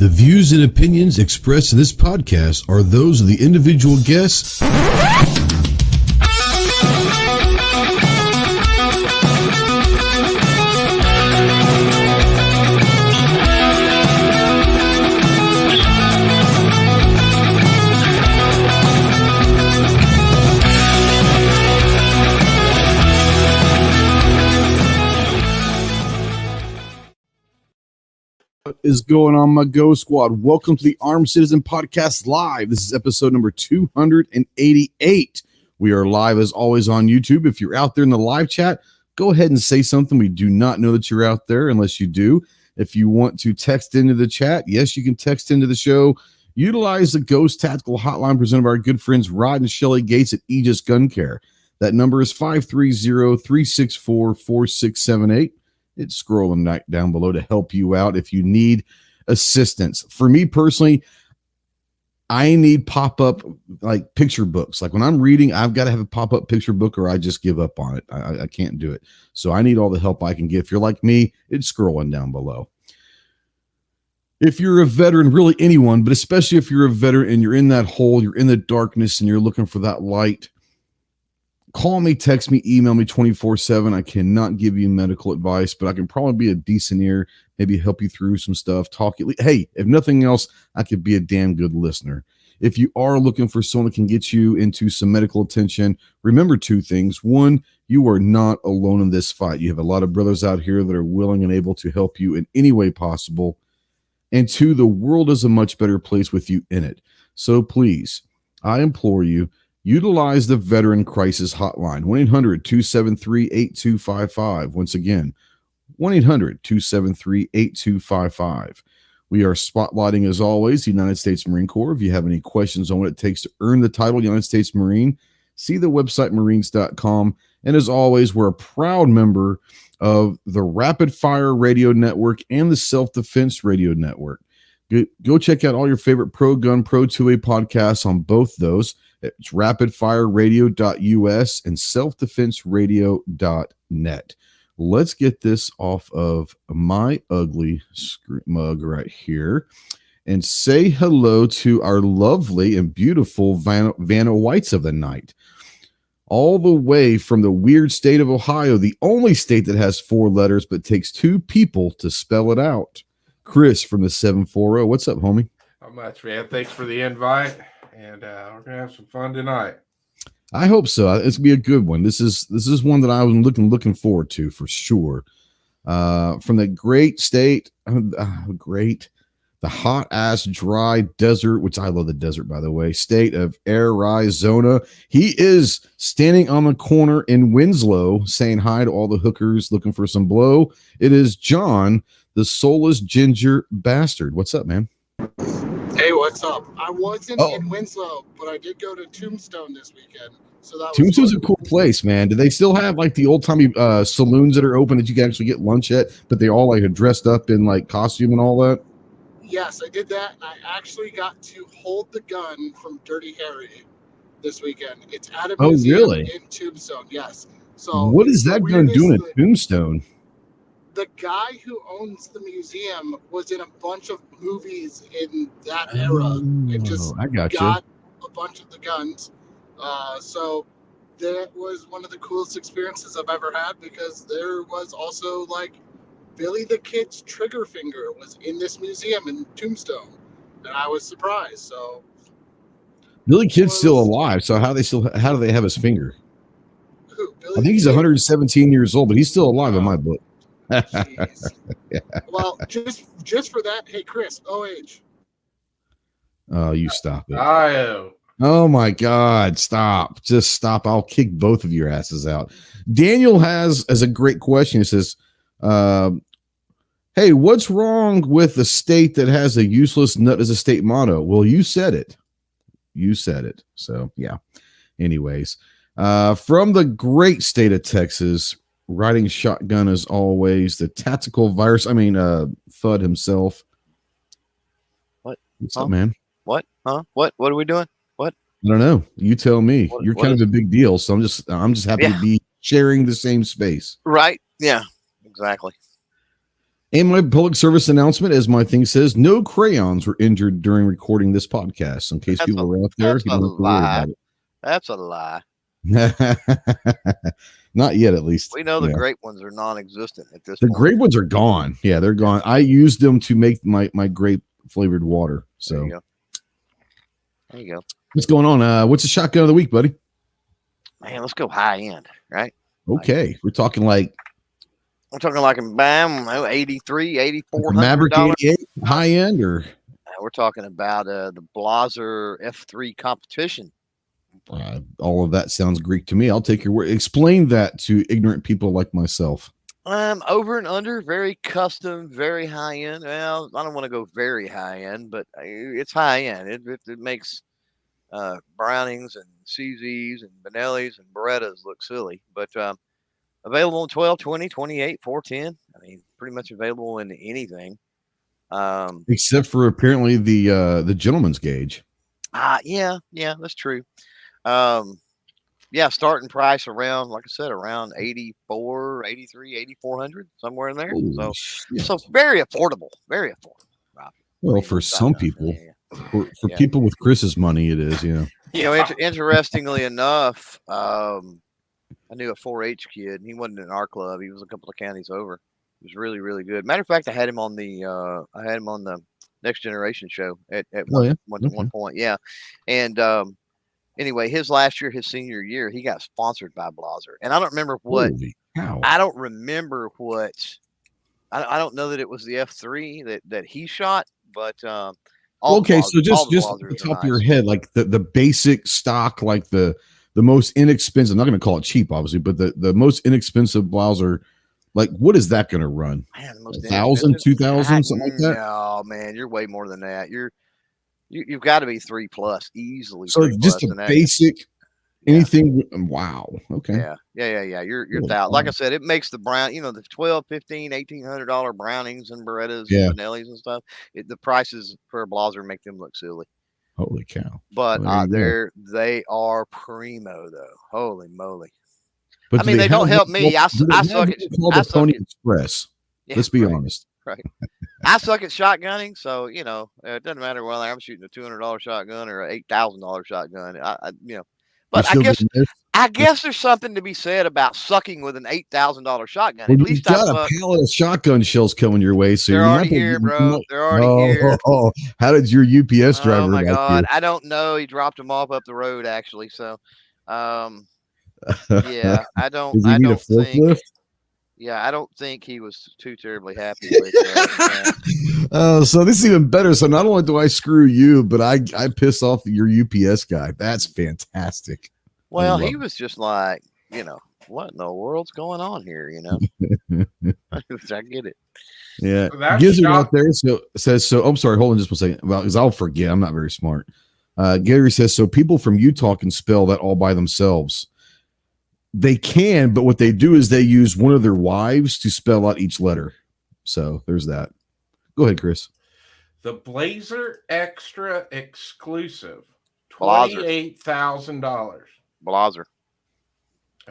The views and opinions expressed in this podcast are those of the individual guests What is going on, my Go Squad? Welcome to the Armed Citizen Podcast Live. This is episode number 288. We are live as always on YouTube. If you're out there in the live chat, go ahead and say something. We do not know that you're out there unless you do. If you want to text into the chat, yes, you can text into the show. Utilize the Ghost Tactical Hotline presented by our good friends Rod and Shelly Gates at Aegis Gun Care. That number is 530-364-4678. It's scrolling down below to help you out if you need assistance. For me personally, I need pop-up like picture books. Like when I'm reading, I've got to have a pop-up picture book or I just give up on it. I can't do it. So I need all the help I can get. If you're like me, it's scrolling down below. If you're a veteran, really anyone, but especially if you're a veteran and you're in that hole, you're in the darkness and you're looking for that light, call me, text me, email me 24/7. I cannot give you medical advice, but I can probably be a decent ear, maybe help you through some stuff. Hey, if nothing else, I could be a damn good listener. If you are looking for someone that can get you into some medical attention, remember two things. One, you are not alone in this fight. You have a lot of brothers out here that are willing and able to help you in any way possible. And two, the world is a much better place with you in it. So please, I implore you, utilize the Veteran Crisis Hotline, 1-800-273-8255. Once again, 1-800-273-8255. We are spotlighting, as always, the United States Marine Corps. If you have any questions on what it takes to earn the title United States Marine, see the website marines.com. And as always, we're a proud member of the Rapid Fire Radio Network and the Self-Defense Radio Network. Go check out all your favorite pro-gun, pro-2A podcasts on both those. It's rapidfireradio.us and selfdefenseradio.net. Let's get this off of my ugly mug right here and say hello to our lovely and beautiful Vanna Whites of the night. All the way from the weird state of Ohio, the only state that has 4 letters but takes 2 people to spell it out. Chris from the 740. What's up, homie? Not much, man. Thanks for the invite. And we're gonna have some fun tonight. I hope so. It's gonna be a good one. This is one that I was looking forward to for sure. From the great state, the hot ass dry desert, which I love the desert by the way, state of Arizona. He is standing on the corner in Winslow, saying hi to all the hookers looking for some blow. It is John, the soulless ginger bastard. What's up, man? Hey, what's up? I wasn't in Winslow, but I did go to Tombstone this weekend. So that Tombstone's a cool place, man. Do they still have like the old timey saloons that are open that you can actually get lunch at, but they all like are dressed up in like costume and all that? Yes, I did that. And I actually got to hold the gun from Dirty Harry this weekend. It's at a museum in Tombstone. Yes. So what is that gun doing at Tombstone? The guy who owns the museum was in a bunch of movies in that era and just got a bunch of the guns. So that was one of the coolest experiences I've ever had because there was also like Billy the Kid's trigger finger was in this museum in Tombstone. And I was surprised. So Billy Kid's still alive. So how do they have his finger? Who? Billy I think he's 117 years old, but he's still alive in my book. Yeah. Well, just for that, hey Chris, OH. Oh, you stop it. Oh my God, stop. Just stop. I'll kick both of your asses out. Daniel has a great question. He says, hey, what's wrong with the state that has a useless nut as a state motto? Well, you said it. So yeah. Anyways, from the great state of Texas, riding shotgun as always, the tactical virus. Fudd himself. What's up, man? What? Huh? What are we doing? What? I don't know. You tell me. You're kind of a big deal, so I'm just happy to be sharing the same space. Right? Yeah. Exactly. And my public service announcement, as my thing says, no crayons were injured during recording this podcast. In case people were out there, you don't have to worry about it. That's a lie. Not yet, at least. We know the grape ones are non-existent at this point. point. The grape ones are gone. Yeah, they're gone. I used them to make my grape flavored water. So there you go. What's going on? What's the shotgun of the week, buddy? Man, let's go high end, right? Okay. We're talking like BAM, 83, 84. Maverick 88 high end, or we're talking about the Blazer F3 competition. All of that sounds Greek to me. I'll take your word. Explain that to ignorant people like myself. Over and under, very custom, very high end. Well, I don't want to go very high end, but it's high end. It makes Brownings and CZs and Benellis and Berettas look silly, but available in 12, 20, 28, 410. I mean, pretty much available in anything. Except for apparently the gentleman's gauge. Yeah, that's true. Starting price around, like I said, around 84, 83, 8400, somewhere in there. Holy so very affordable, very affordable. Well, for some people, for people with Chris's money, it is, You know, interestingly enough, I knew a 4-H kid, and he wasn't in our club. He was a couple of counties over. He was really, really good. Matter of fact, I had him on the Next Generation show at one point. Yeah. And anyway, his senior year, he got sponsored by Blazer. And I don't remember what. I don't remember what. I don't know that it was the F3 that he shot, but okay, so just at the top of your head, like the basic stock, like the most inexpensive. I'm not going to call it cheap, obviously, but the most inexpensive Blazer. Like, what is that going to run? Man, 1,000, 2,000, something like that? No, man, you're way more than that. You've got to be 3+ easily. So just a basic anything. Wow. Okay. Yeah. You're $1,000. Like I said, it makes the brown, the $1,200, $1,500, $1,800 Brownings and Berettas and Benellis and stuff. The prices for a Blazer make them look silly. Holy cow! But they are primo though. Holy moly! But I mean, they don't help me. I suck at Pony Express. Let's be honest. Right. I suck at shotgunning, so it doesn't matter whether I'm shooting a $200 shotgun or an $8,000 shotgun. But I guess there's something to be said about sucking with an $8,000 shotgun. Well, at least got a pallet of shotgun shells coming your way, so they're already here, bro. They're already here. How did your UPS driver? Oh my God, I don't know. He dropped them off up the road, actually. So, yeah, I don't. Does he need a forklift? I don't think he was too terribly happy with that. So this is even better. So not only do I screw you, but I piss off your UPS guy. That's fantastic. Well, he was just like, what in the world's going on here? I get it. Yeah. So Gizzard out there says, I'm sorry, hold on just 1 second. Because I'll forget. I'm not very smart. Gary says, so people from Utah can spell that all by themselves. They can, but what they do is they use one of their wives to spell out each letter. So there's that. Go ahead, Chris. The Blazer Extra Exclusive, $28,000. Blazer.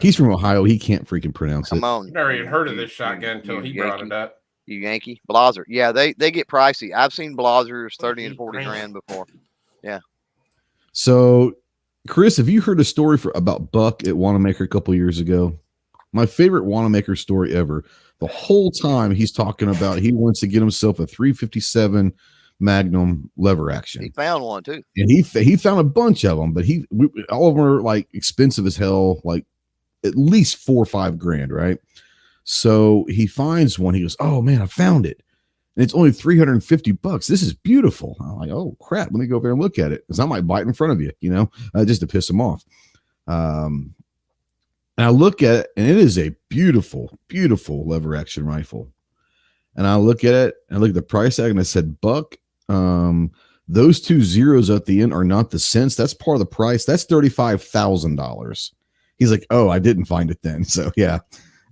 He's from Ohio. He can't freaking pronounce it. Come on. I've never even heard of this shotgun until he brought it up. You Yankee Blazer. Yeah, they get pricey. I've seen Blazers 30 and 40 grand before. Yeah. So, Chris, have you heard a story about Buck at Wanamaker a couple years ago? My favorite Wanamaker story ever. The whole time he's talking about he wants to get himself a 357 Magnum lever action. He found one too, and he found a bunch of them, but all of them are like expensive as hell, like at least $4 or $5 grand, right? So he finds one. He goes, "Oh man, I found it, and it's only $350. This is beautiful." I'm like, "Oh crap, let me go over there and look at it, because I might buy it in front of you, just to piss him off." And I look at it, and it is a beautiful, beautiful lever action rifle. And I look at it, and I look at the price tag, and I said, "Buck, those 2 zeros at the end are not the cents. That's part of the price. That's $35,000." He's like, "Oh, I didn't find it then." So yeah,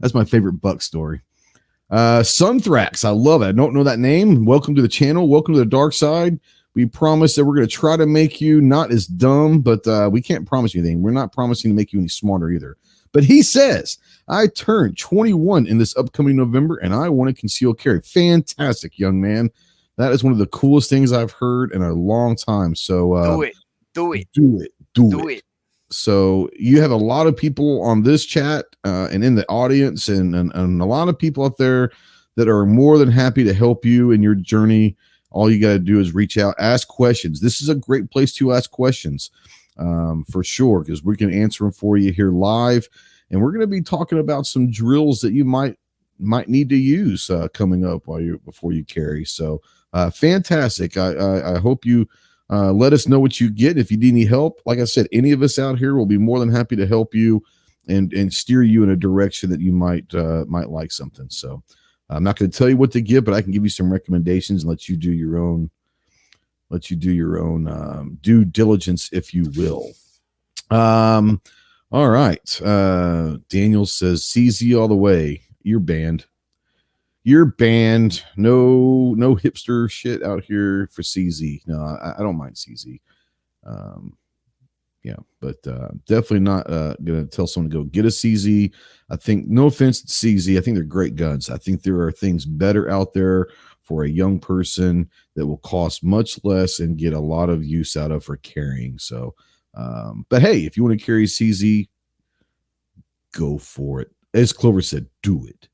that's my favorite Buck story. Sunthrax, I love it. I don't know that name. Welcome to the channel. Welcome to the dark side. We promise that we're going to try to make you not as dumb, but we can't promise you anything. We're not promising to make you any smarter either. But he says, I turned 21 in this upcoming November, and I want to conceal carry. Fantastic, young man. That is one of the coolest things I've heard in a long time. So do it. So you have a lot of people on this chat and in the audience and a lot of people out there that are more than happy to help you in your journey. All you got to do is reach out, ask questions. This is a great place to ask questions for sure, because we can answer them for you here live. And we're going to be talking about some drills that you might need to use coming up before you carry. So fantastic. I hope you let us know what you get. If you need any help, like I said, any of us out here will be more than happy to help you and steer you in a direction that you might like something. So I'm not going to tell you what to give, but I can give you some recommendations and let you do your own due diligence, if you will. All right. Daniel says, CZ all the way. You're banned. No hipster shit out here for CZ. No, I don't mind CZ. But definitely not gonna tell someone to go get a CZ. I think, no offense to CZ, I think they're great guns. I think there are things better out there for a young person that will cost much less and get a lot of use out of for carrying. So but hey, if you want to carry CZ, go for it. As Clover said, do it.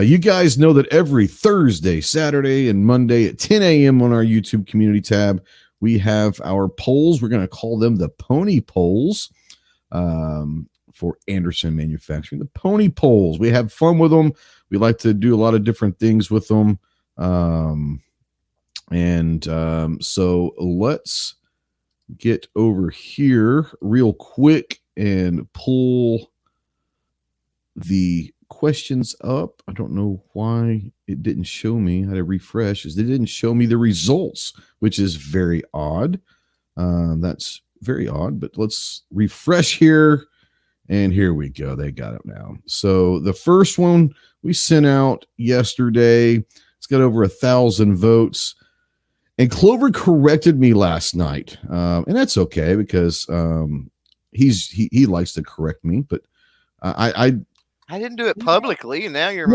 You guys know that every Thursday, Saturday, and Monday at 10 a.m. on our YouTube community tab, we have our polls. We're going to call them the Pony Polls for Anderson Manufacturing. The Pony Polls. We have fun with them. We like to do a lot of different things with them. So let's get over here real quick and pull the questions up. I don't know why it didn't show me. I had to refresh. It didn't show me the results, which is very odd. That's very odd, but let's refresh here. And here we go. They got it now. So the first one we sent out yesterday, it's got over 1,000 votes. And Clover corrected me last night. And that's okay, because he likes to correct me, but I didn't do it publicly, and now you're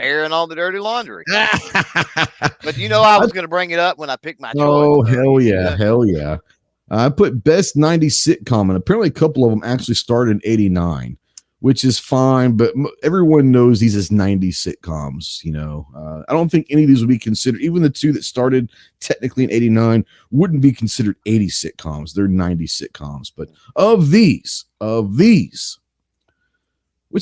airing all the dirty laundry. But I was going to bring it up when I picked my choice. Oh, hell yeah. I put best 90s sitcom, and apparently a couple of them actually started in 89, which is fine, but everyone knows these as 90s sitcoms. I don't think any of these would be considered, even the two that started technically in 89 wouldn't be considered 80s sitcoms. They're 90s sitcoms. But of these, what's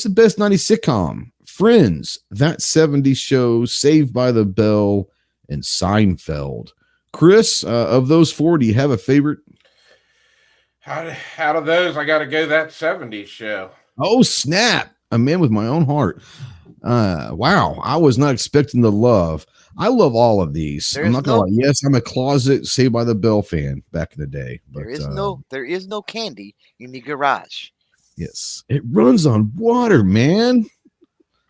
the best 90s sitcom? Friends, That 70s Show, Saved by the Bell, and Seinfeld. Chris, of those four, do you have a favorite? Out of those, I got to go That 70s Show. Oh, snap. A man with my own heart. Wow. I was not expecting the love. I love all of these. I'm not going to lie. Yes, I'm a closet Saved by the Bell fan back in the day. But, there is no candy in the garage. Yes. It runs on water, man.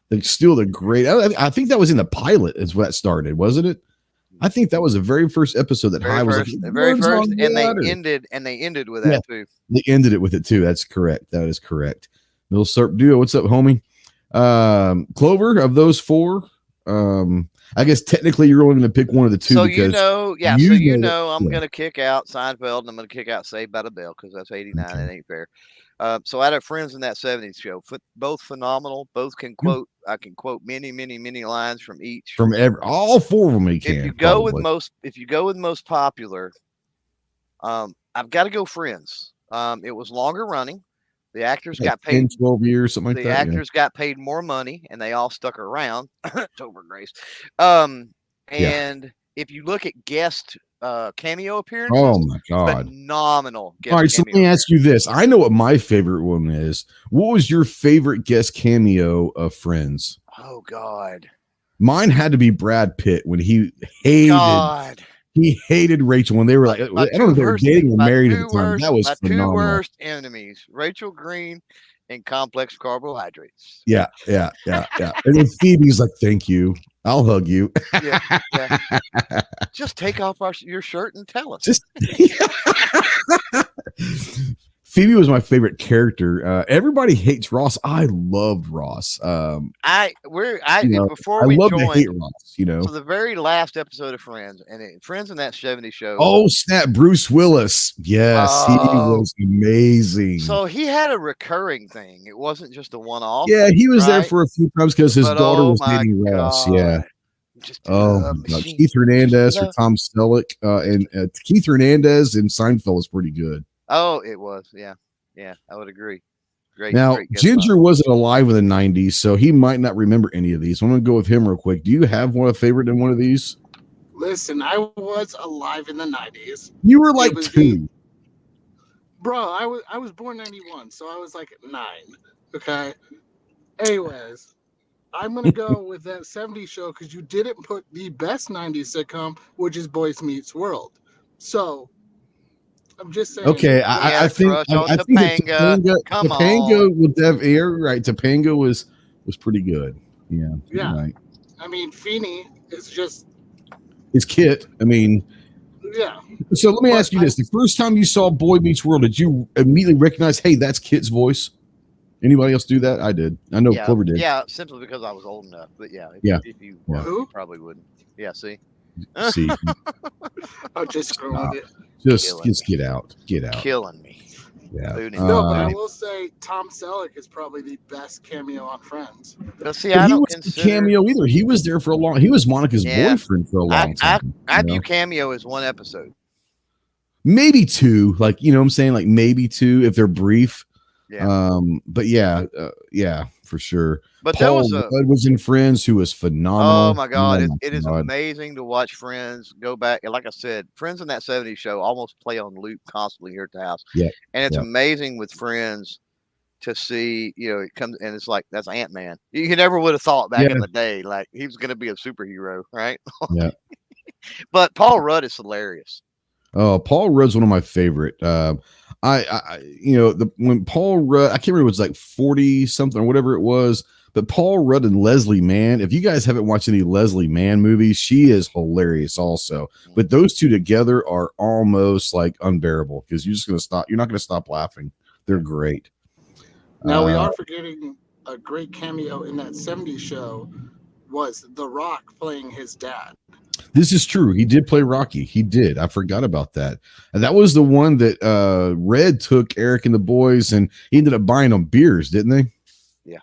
They steal the great. I think that was in the pilot is what started, wasn't it? I think that was the very first episode that High was like, the very first, and they ended with that too. They ended it with it too. That's correct. That is correct. Middle Serp Duo, what's up, homie? Clover, of those four, I guess technically you're only going to pick one of the two. So because I'm going to kick out Seinfeld and I'm going to kick out Saved by the Bell because that's 89. Okay. It ain't fair. So I had friends in That 70s Show, both phenomenal. Both can quote. I can quote many lines from each. From all four of them, you can. If you go with most popular, I've got to go Friends. It was longer running. The actors got paid 10, 12 years, something like that. The actors got paid more money, and they all stuck around. Topher Grace. If you look at guest cameo appearances, oh my god, phenomenal. All right, so let me ask you this. I know what my favorite one is. What was your favorite guest cameo of Friends? Oh god, mine had to be Brad Pitt when he hated Rachel when they were like, I don't know if they were dating or married at the time. That was phenomenal. Two worst enemies, Rachel Green and complex carbohydrates. Yeah. And then Phoebe's like, thank you. I'll hug you. Yeah. Just take off your shirt and tell us. Phoebe was my favorite character. Everybody hates Ross. I loved Ross. Before I we love to hate joined, Ross. You know. so the very last episode of Friends, and Friends in that 70s show. Oh snap! Bruce Willis. Yes, he was amazing. So he had a recurring thing. It wasn't just a one-off. Yeah, he was there for a few times because his daughter was dating Ross. Yeah. Keith Hernandez or Tom Selleck, and Keith Hernandez in Seinfeld is pretty good. Oh, it was. Yeah, I would agree. Great. Now, great Ginger wasn't alive in the 90s, so he might not remember any of these. I'm going to go with him real quick. Do you have a favorite in one of these? Listen, I was alive in the 90s. You were like 2. Bro, I was born 91, so I was like 9. Okay. Anyways, I'm going to go with that 70s show because you didn't put the best 90s sitcom, which is Boys Meets World. So, I'm just saying. Okay, I think Topanga. Come Topanga with Dev Air, right? Topanga was pretty good. Yeah. Right. I mean, Feeney is just. It's Kit. I mean. Yeah. So let me ask you this: the first time you saw Boy Meets World, did you immediately recognize, hey, that's Kit's voice? Anybody else do that? I did. I know Clover did. Yeah, simply because I was old enough. But if you probably wouldn't. Yeah, see. I'll just scroll with it. Just get out. Killing me. Yeah. No, but I will say Tom Selleck is probably the best cameo on Friends. But see, I don't consider cameo either. He was there for a long. He was Monica's boyfriend for a long time. I view cameo as one episode, maybe 2. Like what I'm saying, like maybe 2 if they're brief. Yeah. But yeah, for sure. But Paul Rudd was in Friends, who was phenomenal. Oh my God, it is amazing to watch Friends go back. And like I said, Friends in that 70s show almost play on loop constantly here at the house. Yeah, and it's amazing with Friends to see. It comes and it's like that's Ant-Man. You never would have thought back in the day like he was going to be a superhero, right? Yeah. But Paul Rudd is hilarious. Oh, Paul Rudd's one of my favorite. When Paul Rudd, I can't remember, it was like 40 something or whatever it was, but Paul Rudd and Leslie Mann, if you guys haven't watched any Leslie Mann movies, she is hilarious also. But those two together are almost like unbearable because you're not going to stop laughing. They're great. Now we are forgetting a great cameo in that 70s show was The Rock playing his dad. This is true. He did play Rocky. He did. I forgot about that. And that was the one that Red took Eric and the boys, and he ended up buying them beers, didn't they? Yeah.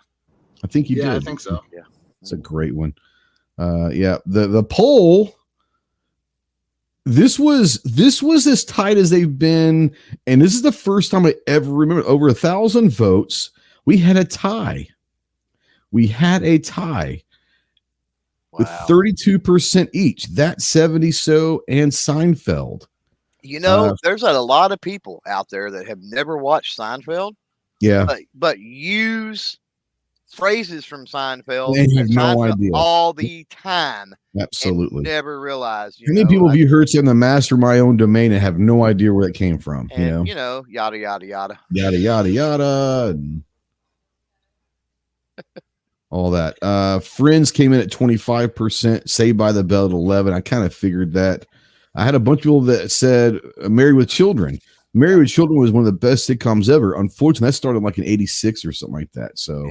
I think he did. Yeah, I think so. Yeah. It's a great one. The poll. This was as tight as they've been, and this is the first time I ever remember. Over 1,000 votes. We had a tie. With 32% each. That 70 Show and Seinfeld. There's a lot of people out there that have never watched Seinfeld. Yeah. But use phrases from Seinfeld. They have no idea. All the time. Absolutely. Never realized. How many people have you heard saying the master my own domain and have no idea where it came from? And, yada, yada, yada. Yada, yada, yada. And all that. Friends came in at 25%. Saved by the Bell at 11%. I kind of figured that. I had a bunch of people that said Married with Children. Married with Children was one of the best sitcoms ever. Unfortunately, that started like in 86 or something like that. So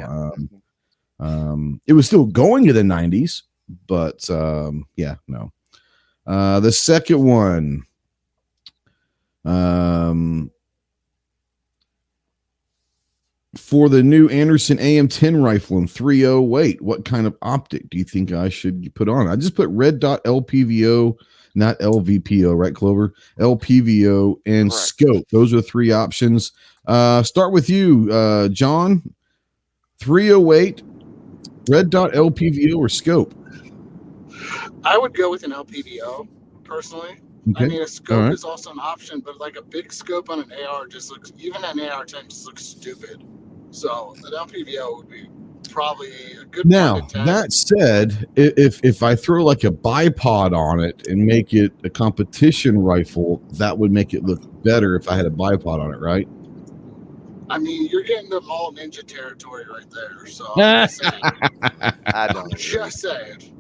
it was still going in the 90s, but no. The second one. For the new Anderson AM10 rifle in 308, what kind of optic do you think I should put on? I just put red dot LPVO, not LVPO, right, Clover? LPVO and Correct. Scope. Those are 3 options. Start with you, John. 308, red dot LPVO or Scope? I would go with an LPVO, personally. Okay. I mean, a scope is also an option, but like a big scope on an AR just looks, even an AR-10 just looks stupid. So an LPVO would be probably a good. Now, that said, if I throw like a bipod on it and make it a competition rifle, that would make it look better if I had a bipod on it, right? I mean, you're getting the mall ninja territory right there. So I'm just saying.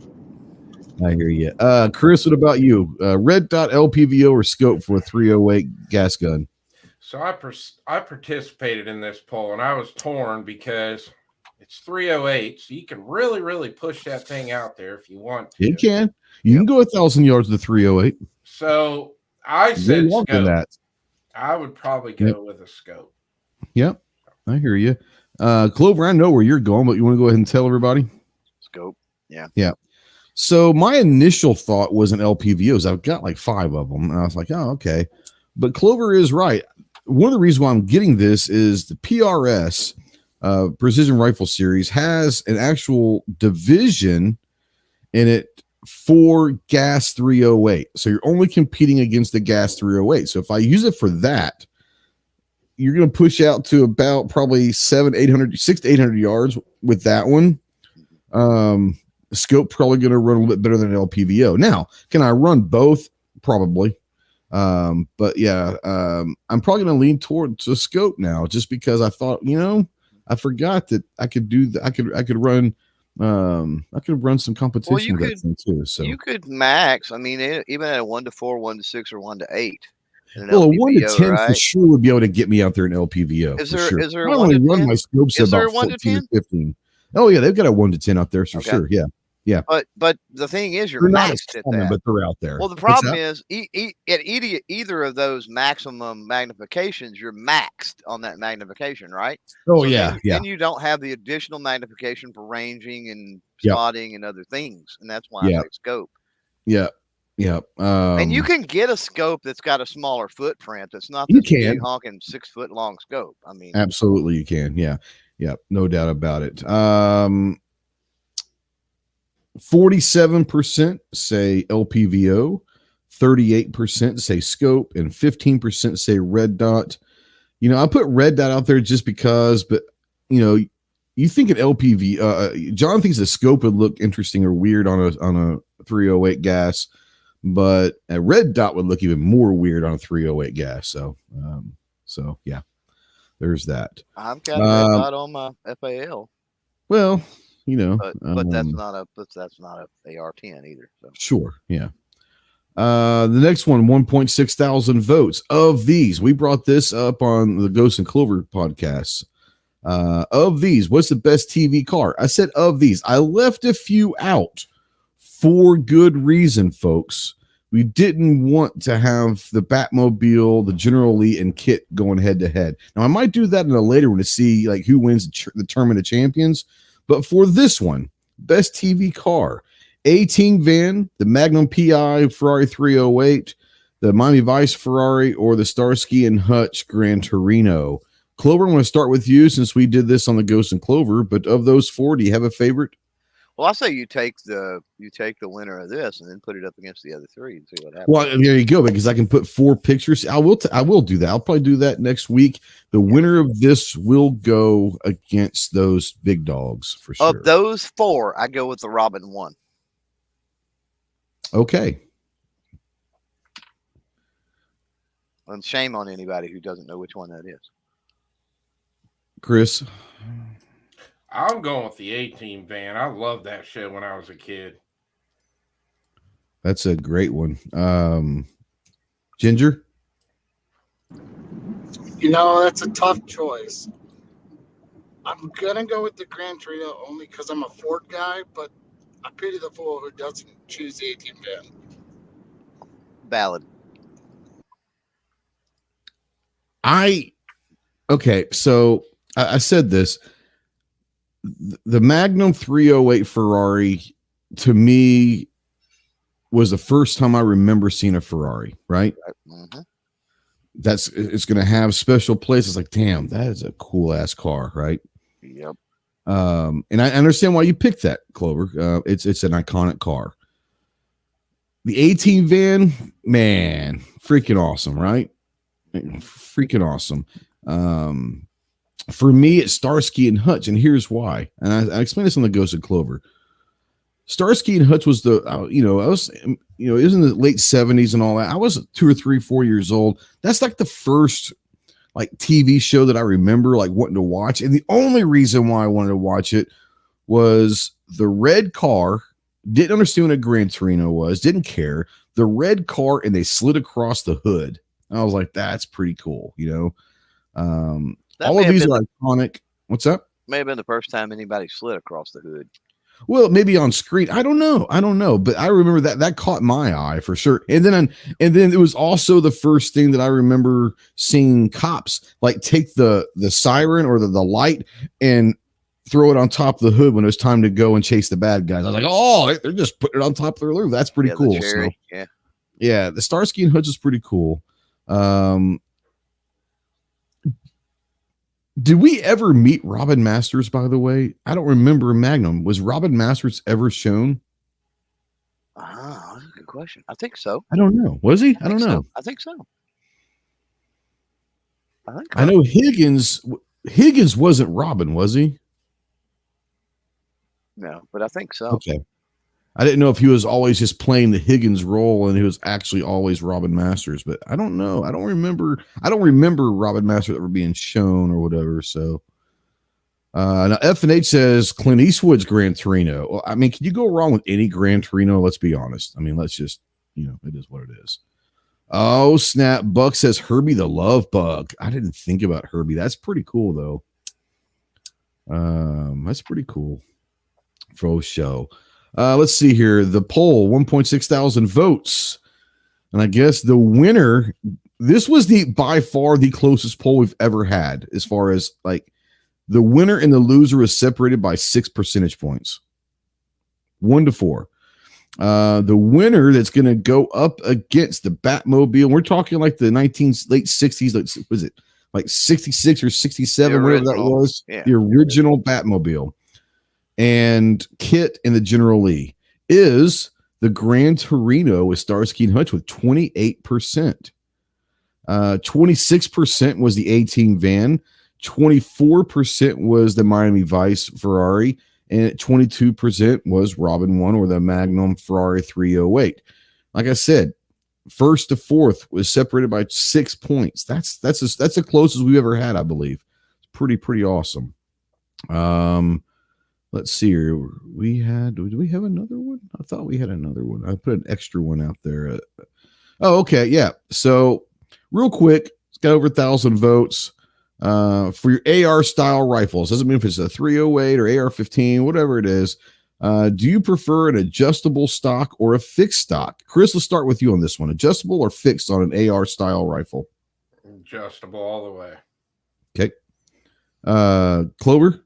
I hear you. Chris, what about you? Red dot LPVO or Scope for a 308 gas gun? So I participated in this poll, and I was torn because it's 308, so you can really, really push that thing out there if you want to. You can. You can go 1,000 yards to 308. So I said scope. That. I would probably go with a scope. Yep, I hear you. Clover, I know where you're going, but you want to go ahead and tell everybody? Scope. Yeah. Yeah. So my initial thought was an LPVOs. I've got like 5 of them, and I was like, oh, okay. But Clover is right. One of the reasons why I'm getting this is the PRS Precision Rifle Series has an actual division in it for gas 308. So you're only competing against the gas 308. So if I use it for that, you're going to push out to about probably 600 to 800 yards with that one. Scope probably going to run a little bit better than an LPVO. Now, can I run both? Probably. But yeah, I'm probably going to lean towards the scope now, just because I thought, I forgot that I could do that. I could run some competition with that thing too. So you could max. I mean, even at a 1 to 4, 1 to 6, or 1 to 8. Well, a 1 to 10 right? for sure would be able to get me out there in LPVO. Is there? Sure. Is there? I only run my scopes about 14 to 15. Oh yeah, they've got a 1 to 10 out there for sure. Yeah. Yeah, but the thing is, you're maxed at that. But they're out there. Well, the problem is, at either of those maximum magnifications, you're maxed on that magnification, right? Oh, so yeah. Then you don't have the additional magnification for ranging and spotting and other things, and that's why I say scope. Yeah, yeah. And you can get a scope that's got a smaller footprint. That's not this big honking 6 foot long scope. I mean, absolutely, you can. Yeah, yeah, no doubt about it. 47% say LPVO, 38% say scope, and 15% say red dot. I put red dot out there just because, but you think an LPV, John thinks the scope would look interesting or weird on a 308 gas, but a red dot would look even more weird on a 308 gas. So yeah, there's that. I've got a red dot on my FAL. Well, but that's not a AR-10 either. So. Sure, yeah. The next one, 1.6 thousand votes. Of these, we brought this up on the Ghost and Clover podcast. Of these, what's the best TV car? I said of these. I left a few out for good reason, folks. We didn't want to have the Batmobile, the General Lee, and Kit going head to head. Now, I might do that in a later one to see like who wins the Tournament of Champions. But for this one, best TV car, A-Team van, the Magnum PI Ferrari 308, the Miami Vice Ferrari, or the Starsky and Hutch Gran Torino. Clover, I'm going to start with you since we did this on the Ghost and Clover. But of those 4, do you have a favorite? Well, I say you take the winner of this and then put it up against the other 3 and see what happens. Well, there you go, because I can put 4 pictures. I will do that. I'll probably do that next week. The winner of this will go against those big dogs for sure. Of those 4, I go with the Robin 1. Okay. And shame on anybody who doesn't know which one that is. Chris? I'm going with the A-Team van. I loved that shit when I was a kid. That's a great one. Ginger? That's a tough choice. I'm going to go with the Gran Torino only because I'm a Ford guy, but I pity the fool who doesn't choose the A-Team van. Valid. Okay, so I said this. The Magnum 308 Ferrari, to me, was the first time I remember seeing a Ferrari, right? Mm-hmm. It's going to have special places. Like, damn, that is a cool ass car, right? Yep. And I understand why you picked that, Clover. It's an iconic car. The A-Team van, man, freaking awesome, right? Freaking awesome. For me, it's Starsky and Hutch, and here's why. And I explained this on the Ghost and Clover. Starsky and Hutch was it was in the late 70s and all that. I was 2 or 3, 4 years old. That's like the first like TV show that I remember like wanting to watch. And the only reason why I wanted to watch it was the red car. Didn't understand what a Gran Torino was. Didn't care. The red car, and they slid across the hood. I was like, that's pretty cool, you know. That All may of have these been are iconic. What's up? May have been the first time anybody slid across the hood. Well, maybe on screen. I don't know. But I remember that caught my eye for sure. And then it was also the first thing that I remember seeing cops like take the siren or the light and throw it on top of the hood when it was time to go and chase the bad guys. I was like, oh, they're just putting it on top of their roof. That's pretty cool. So, yeah, the Starsky and Hutch is pretty cool. Did we ever meet Robin Masters, by the way? I don't remember Magnum. Was Robin Masters ever shown? That's a good question. I think so. I don't know. Was he? I don't know. I think so. I know Higgins wasn't Robin, was he? No, but I think so. Okay. I didn't know if he was always just playing the Higgins role and he was actually always Robin Masters, but I don't know. I don't remember Robin Masters ever being shown or whatever. So now F&H says Clint Eastwood's Gran Torino. Well, I mean, can you go wrong with any Gran Torino? Let's be honest. I mean, let's just, it is what it is. Oh, snap. Buck says Herbie the Love Bug. I didn't think about Herbie. That's pretty cool, though. That's pretty cool. Faux show. Let's see here. The poll, 1,600 votes. And I guess the winner, this was by far the closest poll we've ever had, as far as like the winner and the loser was separated by 6 percentage points. 1-4. The winner that's going to go up against the Batmobile, we're talking like the late 60s, like, was it like 66 or 67, whatever that was? Yeah. The original Batmobile. And Kit and the General Lee is the Gran Torino with Starsky and Hutch with 28%. 26% was the A-Team van. 24% was the Miami Vice Ferrari. And 22% was Robin 1 or the Magnum Ferrari 308. Like I said, first to fourth was separated by 6 points. That's the closest we've ever had, I believe. It's pretty awesome. Let's see here. Do we have another one? I thought we had another one. I put an extra one out there. Okay. Yeah. So real quick, it's got over 1,000 votes for your AR style rifles. Doesn't mean if it's a 308 or AR-15, whatever it is. Do you prefer an adjustable stock or a fixed stock? Chris, let's start with you on this one. Adjustable or fixed on an AR style rifle? Adjustable all the way. Okay. Clover?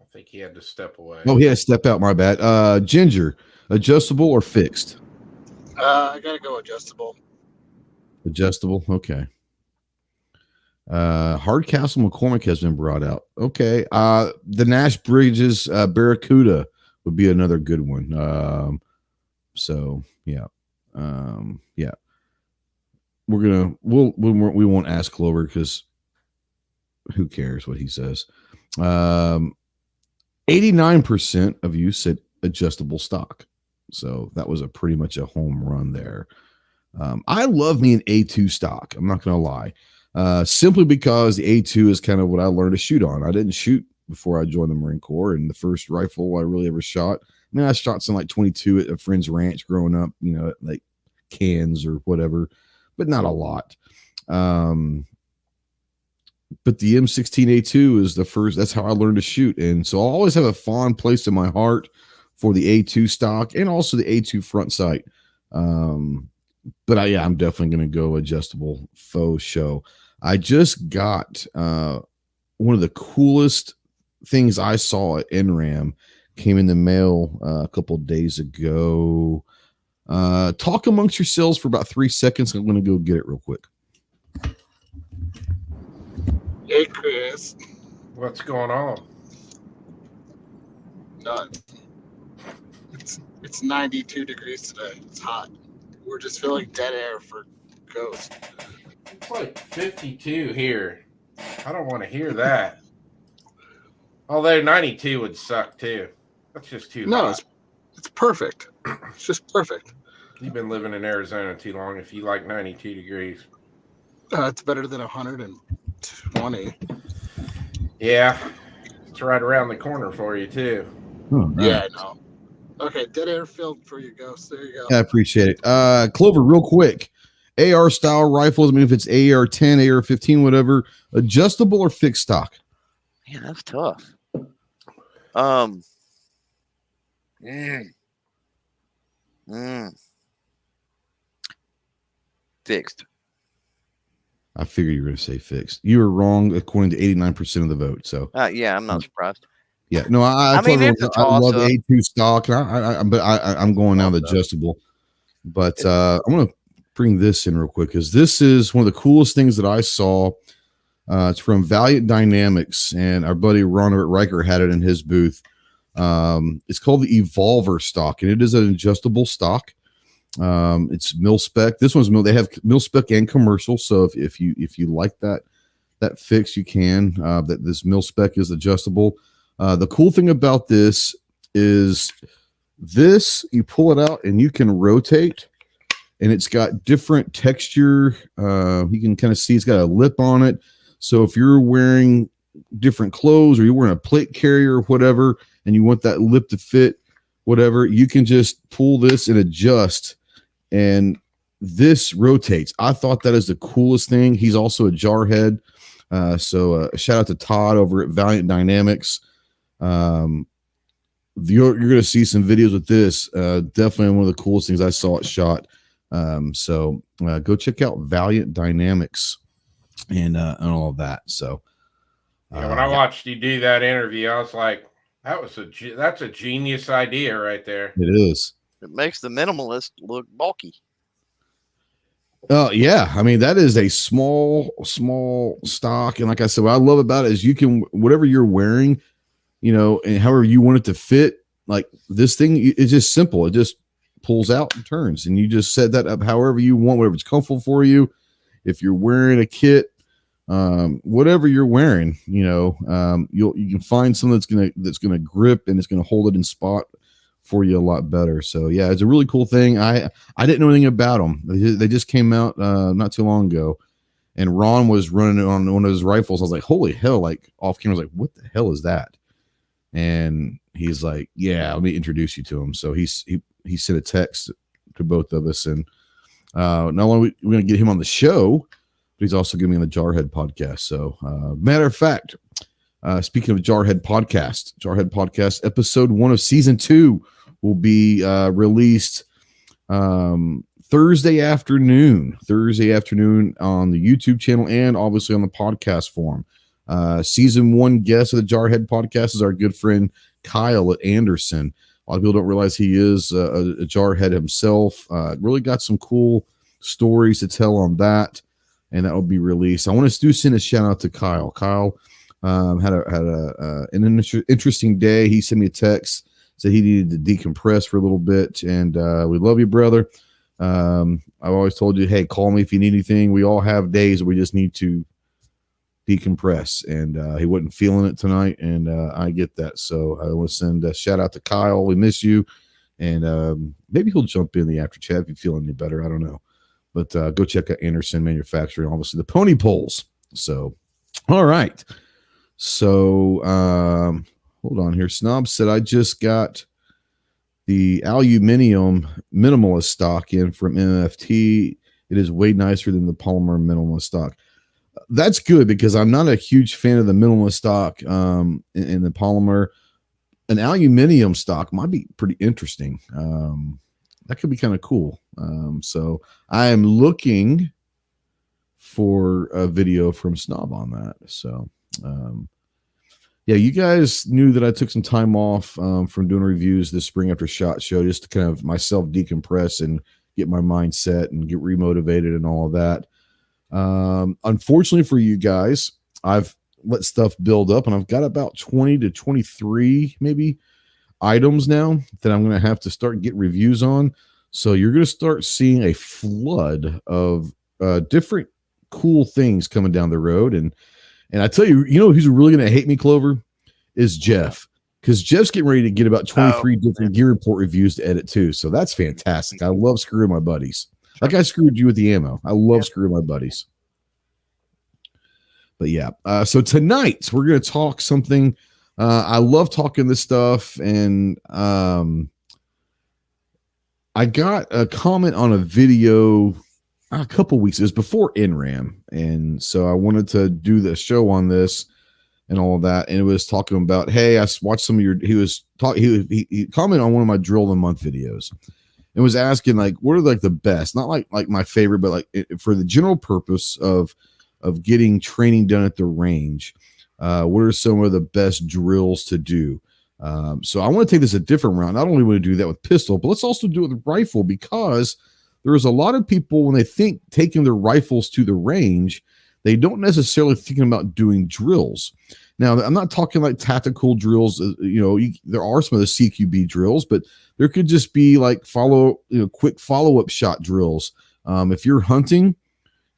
I think he had to step away. Oh, he had to step out. My bad. Ginger, adjustable or fixed? I gotta go adjustable. Adjustable. Okay. Hardcastle McCormick has been brought out. Okay. The Nash Bridges Barracuda would be another good one. So yeah. Yeah. We won't ask Clover because who cares what he says. 89% of you said adjustable stock. So that was pretty much a home run there. I love me an A2 stock. I'm not going to lie. Simply because the A2 is kind of what I learned to shoot on. I didn't shoot before I joined the Marine Corps, and the first rifle I really ever shot, I mean, I shot some like 22 at a friend's ranch growing up, like cans or whatever, but not a lot. But the M16A2 is the first, that's how I learned to shoot. And so I'll always have a fond place in my heart for the A2 stock and also the A2 front sight. But I'm definitely going to go adjustable faux show. I just got one of the coolest things I saw at NRAM came in the mail a couple of days ago. Talk amongst yourselves for about 3 seconds. I'm going to go get it real quick. Hey, Chris. What's going on? None. It's 92 degrees today. It's hot. We're just feeling dead air for Ghost. It's like 52 here. I don't want to hear that. Although 92 would suck too. That's just too hot. It's perfect. It's just perfect. You've been living in Arizona too long if you like 92 degrees. It's better than 120. Yeah. It's right around the corner for you too. Oh, nice. Yeah, I know. Okay, dead air filled for you, Ghost. There you go. I appreciate it. Clover, real quick. AR style rifles, I mean, if it's AR 10, AR 15, whatever, adjustable or fixed stock? Man, that's tough. Fixed. I figured you were going to say fixed. You were wrong according to 89% of the vote. So yeah, I'm not surprised. Yeah, no, I mean, it's I love A2 stock, and I'm going now the adjustable. But I'm going to bring this in real quick because this is one of the coolest things that I saw. It's from Valiant Dynamics, and our buddy Ronald Riker had it in his booth. It's called the Evolver stock, and it is an adjustable stock. It's mil spec. This one's mil. They have mil spec and commercial. So if you like that fix, you can. That this mil spec is adjustable. The cool thing about this is you pull it out and you can rotate, and it's got different texture. You can kind of see it's got a lip on it. So if you're wearing different clothes or you're wearing a plate carrier or whatever, and you want that lip to fit, whatever, you can just pull this and adjust, and this rotates. I thought that is the coolest thing. He's also a jarhead. So shout out to Todd over at Valiant Dynamics. You're going to see some videos with this. Definitely one of the coolest things I saw at SHOT. So go check out Valiant Dynamics and all of that. So when I watched you do that interview, I was like, that's a genius idea right there. It is. It makes the minimalist look bulky. Oh yeah, I mean that is a small stock, and like I said, what I love about it is you can whatever you're wearing, and however you want it to fit. Like this thing, it's just simple. It just pulls out and turns, and you just set that up however you want, whatever's comfortable for you. If you're wearing a kit, whatever you're wearing, you can find something that's gonna grip and it's gonna hold it in spot for you a lot better. So yeah, it's a really cool thing. I didn't know anything about them. They just came out not too long ago, and Ron was running on one of his rifles. I was like, holy hell! Like off camera, I was like, what the hell is that? And he's like, yeah, let me introduce you to him. So he sent a text to both of us, and not only we're going to get him on the show, but he's also going to be on the Jarhead podcast. So matter of fact, speaking of Jarhead podcast, episode 1 of season 2 will be released Thursday afternoon on the YouTube channel and obviously on the podcast form. Season 1 guest of the Jarhead podcast is our good friend Kyle at Anderson. A lot of people don't realize he is a Jarhead himself. Really got some cool stories to tell on that, and that will be released. I want to do send a shout out to Kyle. Kyle had an interesting day. He sent me a text, said he needed to decompress for a little bit, and we love you, brother. I've always told you, hey, call me if you need anything. We all have days where we just need to decompress, and he wasn't feeling it tonight, and I get that. So I want to send a shout out to Kyle. We miss you, and maybe he'll jump in the after chat if you feel any better. I don't know, but go check out Anderson Manufacturing, obviously the pony poles. So all right. So hold on here. Snob said, I just got the aluminum minimalist stock in from NFT. It is way nicer than the polymer minimalist stock. That's good because I'm not a huge fan of the minimalist stock in the polymer. An aluminum stock might be pretty interesting. That could be kind of cool. So I am looking for a video from Snob on that. So yeah, you guys knew that I took some time off from doing reviews this spring after SHOT Show, just to kind of myself decompress and get my mind set and get remotivated and all of that. Unfortunately for you guys, I've let stuff build up, and I've got about 20 to 23 maybe items now that I'm going to have to start getting reviews on. So you're going to start seeing a flood of different cool things coming down the road. And I tell you, who's really going to hate me, Clover, is Jeff, because Jeff's getting ready to get about 23 different gear report reviews to edit too. So that's fantastic. I love screwing my buddies. Like I screwed you with the ammo. I love screwing my buddies. But yeah, so tonight we're going to talk something. I love talking this stuff, and I got a comment on a video a couple weeks. It was before NRAM, and so I wanted to do the show on this and all of that. And it was talking about, hey, I watched some of your. He was talking. He commented on one of my drill of the month videos, and was asking like, what are like the best, not like my favorite, but like for the general purpose of getting training done at the range. What are some of the best drills to do? So I want to take this a different route. Not only want to do that with pistol, but let's also do it with rifle, because there's a lot of people when they think taking their rifles to the range, they don't necessarily thinking about doing drills. Now, I'm not talking like tactical drills. There are some of the CQB drills, but there could just be like quick follow-up shot drills. If you're hunting,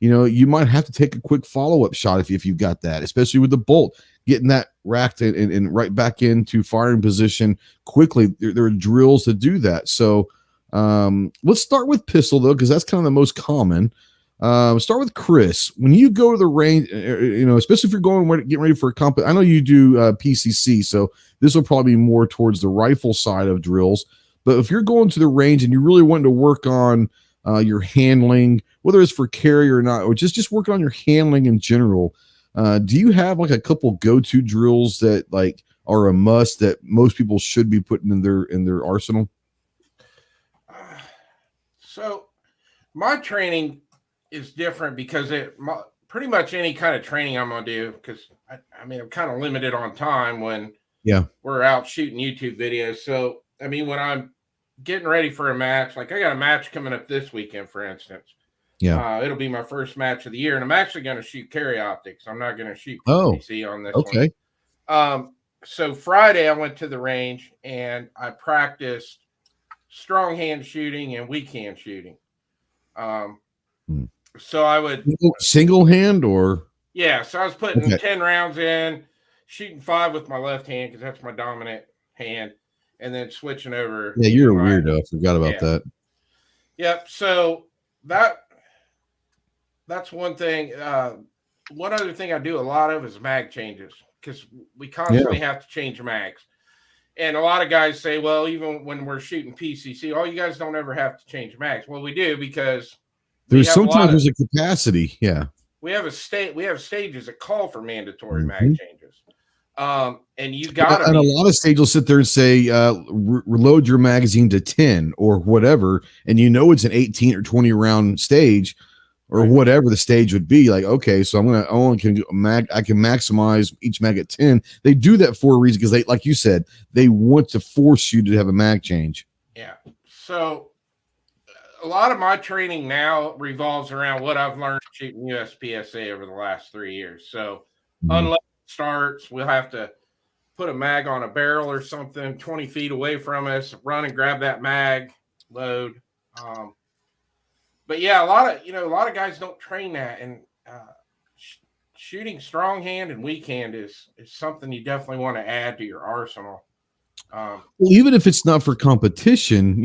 you might have to take a quick follow-up shot if you've got that, especially with the bolt, getting that racked and right back into firing position quickly. There are drills to do that. So let's start with pistol, though, because that's kind of the most common. Start with Chris. When you go to the range, especially if you're getting ready for a comp, I know you do PCC, so this will probably be more towards the rifle side of drills. But if you're going to the range and you really want to work on your handling, whether it's for carry or not, or just working on your handling in general, do you have like a couple go-to drills that like are a must that most people should be putting in their arsenal? So my training is different because pretty much any kind of training I'm going to do, because I'm kind of limited on time when we're out shooting YouTube videos. So, when I'm getting ready for a match, like I got a match coming up this weekend, for instance. Yeah. It'll be my first match of the year, and I'm actually going to shoot carry optics. I'm not going to shoot PCC on this one. So Friday I went to the range and I practiced strong hand shooting and weak hand shooting. So I would single hand or so I was putting 10 rounds in, shooting 5 with my left hand because that's my dominant hand, and then switching over. Yeah, you're a weirdo. I forgot about that. Yep. So that's one thing. One other thing I do a lot of is mag changes, because we constantly have to change mags. And a lot of guys say, well, even when we're shooting PCC, you guys don't ever have to change mags. Well, we do, because there's sometimes a capacity. Yeah. We have stages that call for mandatory mag changes. And you got and a lot of stages will sit there and say, reload your magazine to 10 or whatever. And it's an 18 or 20 round stage or whatever the stage would be. Like, okay, so I can maximize each mag at 10. They do that for a reason, because they, like you said, they want to force you to have a mag change. Yeah. So a lot of my training now revolves around what I've learned shooting USPSA over the last 3 years. So unless it starts, we'll have to put a mag on a barrel or something 20 feet away from us, run and grab that mag, load. But yeah, a lot of guys don't train that, and shooting strong hand and weak hand is something you definitely want to add to your arsenal. Well, even if it's not for competition,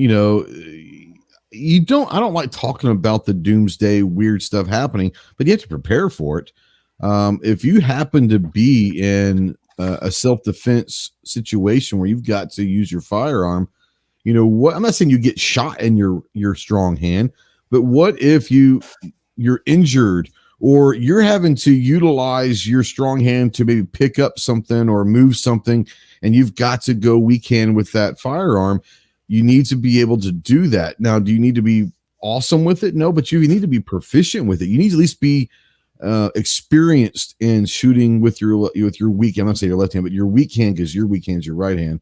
I don't like talking about the doomsday weird stuff happening, but you have to prepare for it. If you happen to be in a self-defense situation where you've got to use your firearm, I'm not saying you get shot in your strong hand, but what if you're injured, or you're having to utilize your strong hand to maybe pick up something or move something, and you've got to go weak hand with that firearm? You need to be able to do that. Now, do you need to be awesome with it? No, but you need to be proficient with it. You need to at least be experienced in shooting with your weak hand. I'm not saying your left hand, but your weak hand, because your weak hand is your right hand.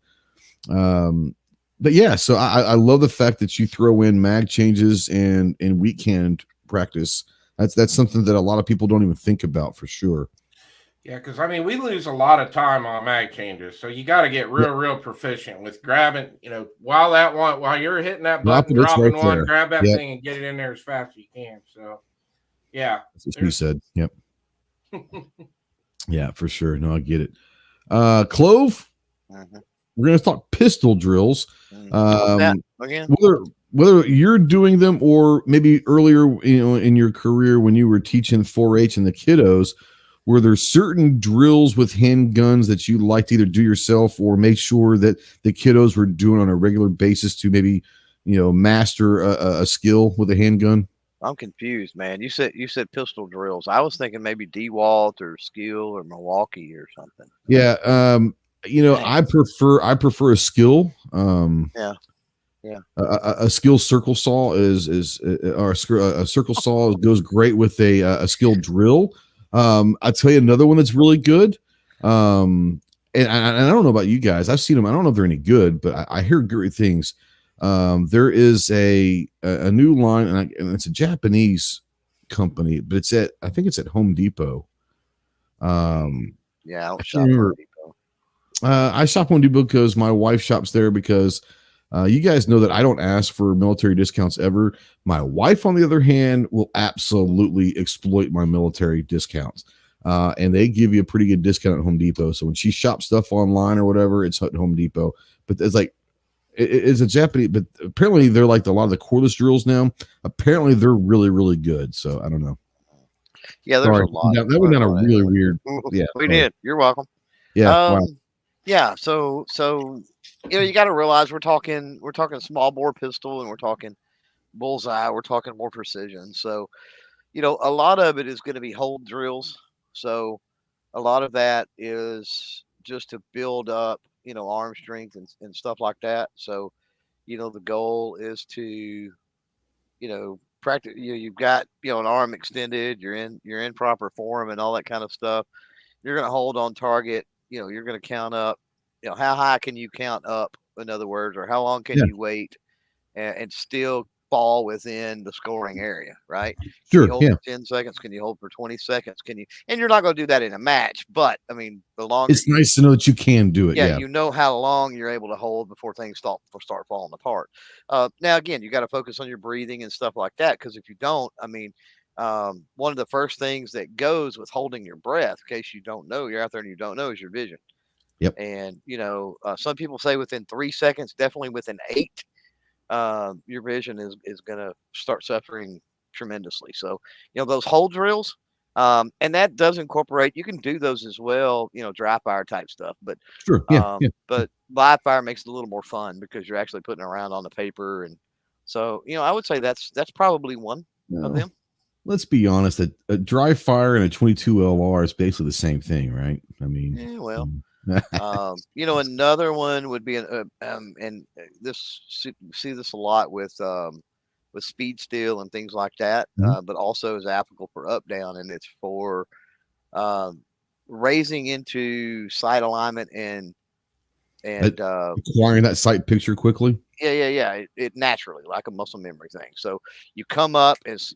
But yeah, so I love the fact that you throw in mag changes and weak hand practice. That's something that a lot of people don't even think about, for sure. Yeah, because we lose a lot of time on mag changes, so you got to get real proficient with grabbing. While you're hitting that button, dropping one, grab that thing and get it in there as fast as you can. So, yeah, that's what you said. Yep. Yeah, for sure. No, I get it. Clove. We're going to talk pistol drills. Whether you're doing them or maybe earlier, in your career when you were teaching 4-H and the kiddos, were there certain drills with handguns that you like to either do yourself or make sure that the kiddos were doing on a regular basis to maybe master a skill with a handgun? I'm confused, man. You said pistol drills. I was thinking maybe DeWalt or Skill or Milwaukee or something. Yeah. I prefer a skill. Yeah. A skill circle saw or a circle saw goes great with a skill drill. I'll tell you another one that's really good. And I don't know about you guys. I've seen them. I don't know if they're any good, but I hear great things. There is a new line, and it's a Japanese company, but I think it's at Home Depot. I don't shop Home Depot. I shop Home Depot because my wife shops there because you guys know that I don't ask for military discounts ever. My wife, on the other hand, will absolutely exploit my military discounts. And they give you a pretty good discount at Home Depot. So when she shops stuff online or whatever, it's at Home Depot. But it's like, it's a Japanese, but apparently they're like a lot of the cordless drills now. Apparently they're really, really good. So I don't know. Yeah, there's a lot. That went down a really weird. Yeah, we did. You're welcome. Yeah. Wow. Yeah. So you got to realize we're talking small bore pistol, and we're talking bullseye. We're talking more precision. So, a lot of it is going to be hold drills. So a lot of that is just to build up, arm strength and stuff like that. So, the goal is to, practice. You've got, an arm extended. You're in proper form and all that kind of stuff. You're going to hold on target. You're going to count up. How high can you count up? In other words, or how long can you wait and still fall within the scoring area, right? Sure. Can you hold for 10 seconds? Can you hold for 20 seconds? And you're not going to do that in a match, but I mean, the longer it's nice to know that you can do it. Yeah. You know how long you're able to hold before things start falling apart. Now, again, you got to focus on your breathing and stuff like that. Cause if you don't, I mean, one of the first things that goes with holding your breath, in case you don't know, you're out there and you don't know, is your vision. Yep. And, some people say within 3 seconds, definitely within 8, your vision is going to start suffering tremendously. So, those hold drills, and that does incorporate, you can do those as well, dry fire type stuff, but sure. But live fire makes it a little more fun because you're actually putting it around on the paper. And so, I would say that's probably one of them. Let's be honest, a dry fire and a 22 LR is basically the same thing, right? I mean, another one would be and this see this a lot with speed steel and things like that, but also is applicable for up down, and it's for raising into sight alignment and acquiring that sight picture quickly. Yeah. It naturally, like a muscle memory thing. So you come up as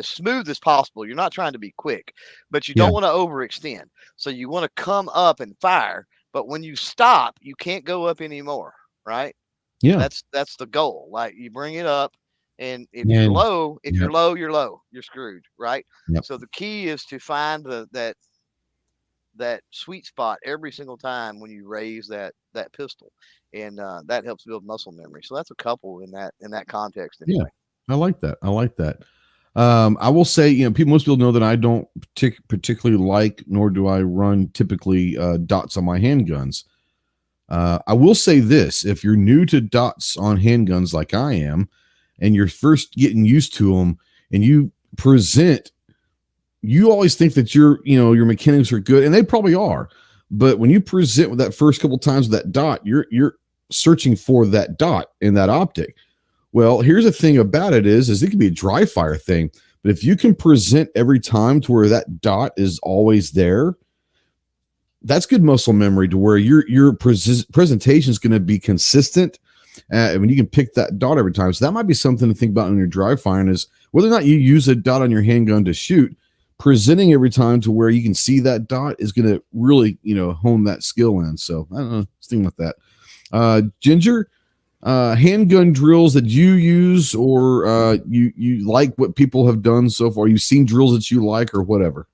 smooth as possible. You're not trying to be quick, but you don't want to overextend. So you want to come up and fire, but when you stop, you can't go up anymore, right? Yeah. That's the goal. Like you bring it up, and if you're low, you're low. You're screwed, right? Yep. So the key is to find that sweet spot every single time when you raise that pistol, and that helps build muscle memory. So that's a couple in that context. Anyway. Yeah, I like that. I will say, most people know that I don't particularly like, nor do I run typically dots on my handguns. I will say this: if you're new to dots on handguns like I am, and you're first getting used to them, and you present, you always think that your mechanics are good, and they probably are. But when you present with that first couple times with that dot, you're searching for that dot in that optic. Well, here's the thing about it is it can be a dry fire thing, but if you can present every time to where that dot is always there, that's good muscle memory to where your presentation is going to be consistent. When you can pick that dot every time. So that might be something to think about in your dry firing, is whether or not you use a dot on your handgun to shoot, presenting every time to where you can see that dot is going to really, hone that skill in. So I don't know, think about that. Ginger, handgun drills that you use, or you like what people have done so far? You've seen drills that you like or whatever?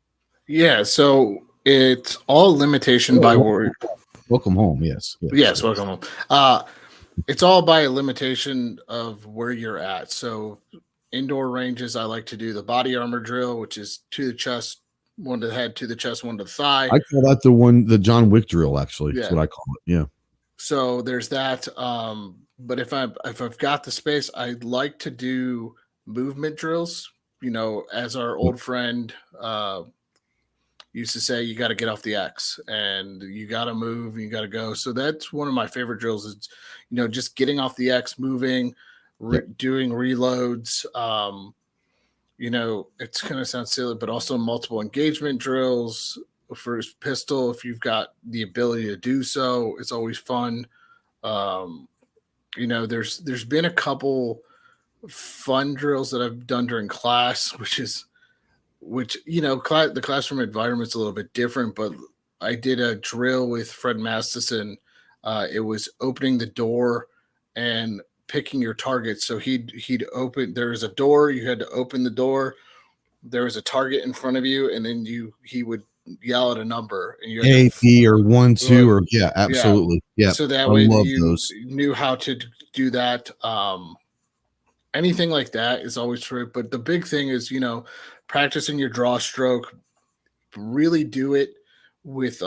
Yeah, so it's all limitation by word. Welcome home. Yes, welcome home. It's all by limitation of where you're at. So indoor ranges, I like to do the body armor drill, which is to the chest, one to the head, to the chest, one to the thigh. I call that the John Wick drill, actually. That's what I call it. Yeah. So there's that. But if I've got the space, I'd like to do movement drills. As our old friend used to say, you got to get off the X and you got to move and you got to go. So that's one of my favorite drills is, just getting off the X, moving, doing reloads. It's going to sound silly, but also multiple engagement drills for his pistol. If you've got the ability to do so, it's always fun. There's been a couple fun drills that I've done during class, the classroom environment's a little bit different, but I did a drill with Fred Masterson. It was opening the door and picking your target. So he'd open, there was a door, you had to open the door. There was a target in front of you, and then he would yell at a number, and you had A, B, or 1, 2, or absolutely. Yeah. So that way you knew how to do that. Anything like that is always true. But the big thing is, practicing your draw stroke. Really do it with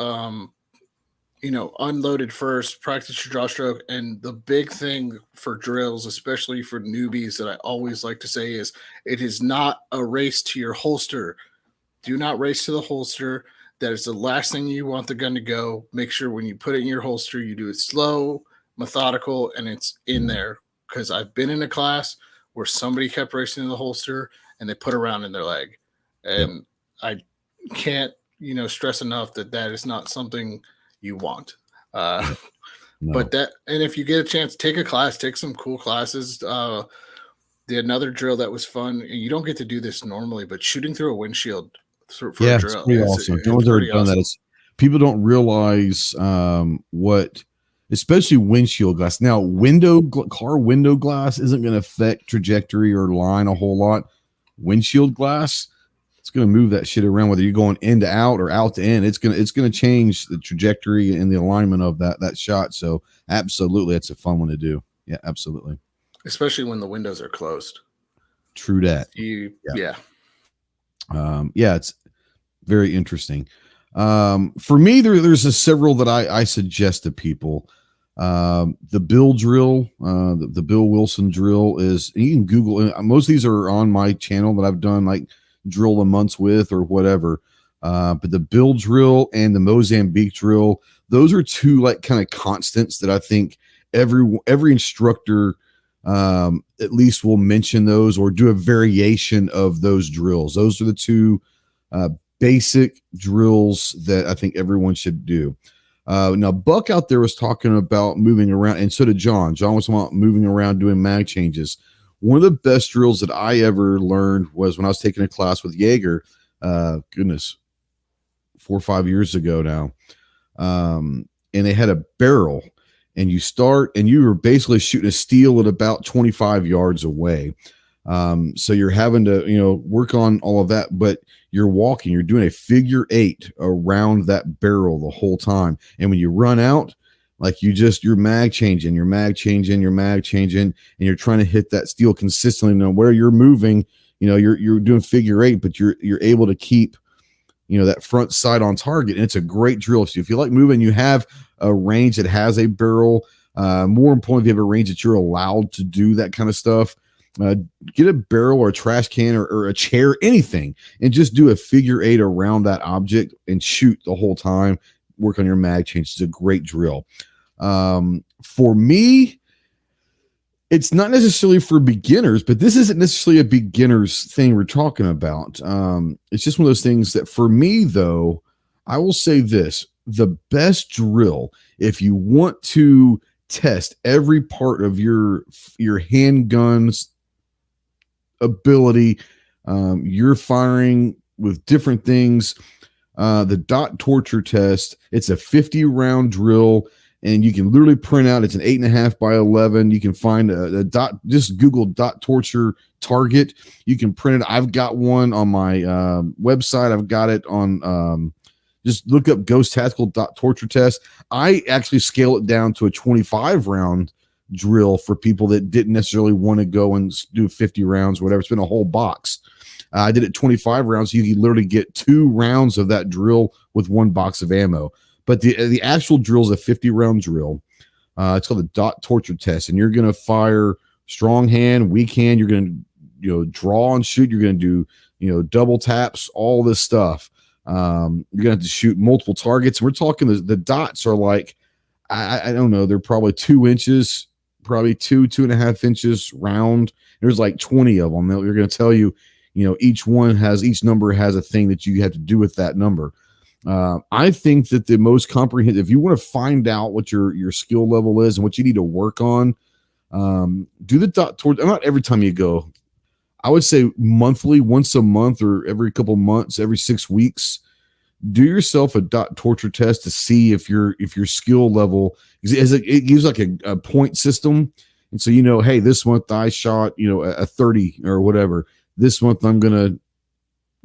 unloaded first, practice your draw stroke. And the big thing for drills, especially for newbies, that I always like to say is it is not a race to your holster. Do not race to the holster. That is the last thing you want the gun to go. Make sure when you put it in your holster, you do it slow, methodical, and it's in there. Because I've been in a class where somebody kept racing to the holster and they put a round in their leg. And I can't, stress enough that is not something you want. No. But and if you get a chance, take a class, take some cool classes. Another drill that was fun, and you don't get to do this normally, but shooting through a windshield for a drill. It's pretty awesome. No one's ever done that. People don't realize what, especially windshield glass. Now, car window glass isn't going to affect trajectory or line a whole lot. Windshield glass, it's going to move that shit around, whether you're going in to out or out to in. It's going to change the trajectory and the alignment of that shot. So absolutely, it's a fun one to do. Yeah, absolutely. Especially when the windows are closed. True that. It's very interesting. For me, there's several that I suggest to people. The Bill drill, the Bill Wilson drill is, you can Google, most of these are on my channel that I've done like drill a month with or whatever. But the Bill drill and the Mozambique drill, those are two like kind of constants that I think every instructor at least will mention those or do a variation of those drills. Those are the two basic drills that I think everyone should do. Now, Buck out there was talking about moving around, and so did John. John was talking about moving around, doing mag changes. One of the best drills that I ever learned was when I was taking a class with Jaeger, 4 or 5 years ago now. And they had a barrel, and you were basically shooting a steel at about 25 yards away. So you're having to, work on all of that, but you're doing a figure 8 around that barrel the whole time. And when you run out, like you're mag changing, and you're trying to hit that steel consistently. Now where you're moving, you're doing figure 8, but you're able to keep, that front sight on target. And it's a great drill. So if you like moving, you have a range that has a barrel. More importantly, if you have a range that you're allowed to do that kind of stuff, get a barrel or a trash can or a chair, anything, and just do a figure 8 around that object and shoot the whole time. Work on your mag change. It's a great drill. For me, it's not necessarily for beginners, but this isn't necessarily a beginner's thing we're talking about. It's just one of those things that for me, though, I will say this: the best drill, if you want to test every part of your handgun's ability, you're firing with different things. The dot torture test, it's a 50 round drill, and you can literally print out, it's an 8.5 by 11. You can find a dot, just Google dot torture target. You can print it. I've got one on my website. I've got it on, just look up Ghost Tactical dot torture test. I actually scale it down to a 25 round drill for people that didn't necessarily want to go and do 50 rounds or whatever. It's been a whole box. I did it 25 rounds. So you can literally get 2 rounds of that drill with 1 box of ammo. But the actual drill is a 50 round drill. It's called the dot torture test, and you're going to fire strong hand, weak hand. You're going to, draw and shoot. You're going to do, double taps, all this stuff. You're going to have to shoot multiple targets. We're talking the dots are like, I don't know, they're probably 2 inches, probably 2.5 inches round. There's like 20 of them. They're going to tell you, each number has a thing that you have to do with that number. I think that the most comprehensive, if you want to find out what your skill level is and what you need to work on, do the dot torture. Not every time you go. I would say monthly, once a month or every couple months, every 6 weeks, do yourself a dot torture test to see if your skill level it gives like a point system. And so, hey, this month I shot, a 30 or whatever. This month I'm going to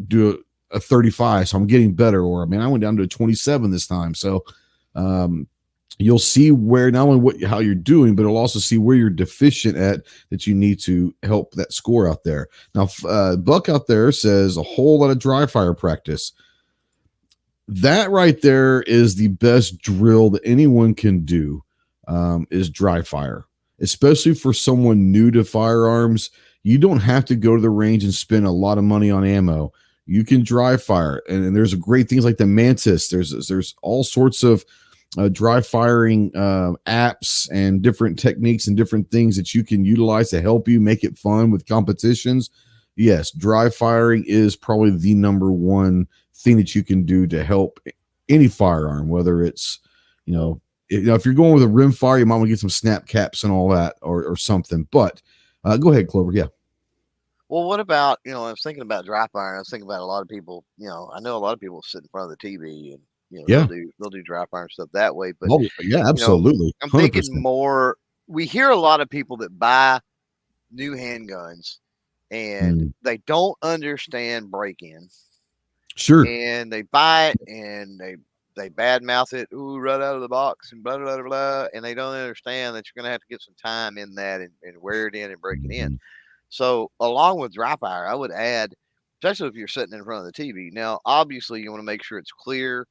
do a 35. So I'm getting better. Or, I went down to a 27 this time. So, you'll see where not only how you're doing, but it'll also see where you're deficient at that you need to help that score out there. Now, Buck out there says a whole lot of dry fire practice. That right there is the best drill that anyone can do, is dry fire, especially for someone new to firearms. You don't have to go to the range and spend a lot of money on ammo. You can dry fire, and there's great things like the Mantis. There's all sorts of dry firing apps and different techniques and different things that you can utilize to help you make it fun with competitions. Yes, dry firing is probably the number one thing that you can do to help any firearm, whether it's, if you're going with a rim fire, you might want to get some snap caps and all that or something. But go ahead, Clover. Yeah. Well, what about, I was thinking about dry firing. I was thinking about a lot of people, I know a lot of people sit in front of the TV and, they'll do dry fire and stuff that way. But yeah, absolutely. I'm thinking more, we hear a lot of people that buy new handguns and they don't understand break-in. Sure. And they buy it and they badmouth it, right out of the box and blah, blah, blah, blah. And they don't understand that you're going to have to get some time in that and wear it in and break it in. So along with dry fire, I would add, especially if you're sitting in front of the TV. Now, obviously, you want to make sure it's clear.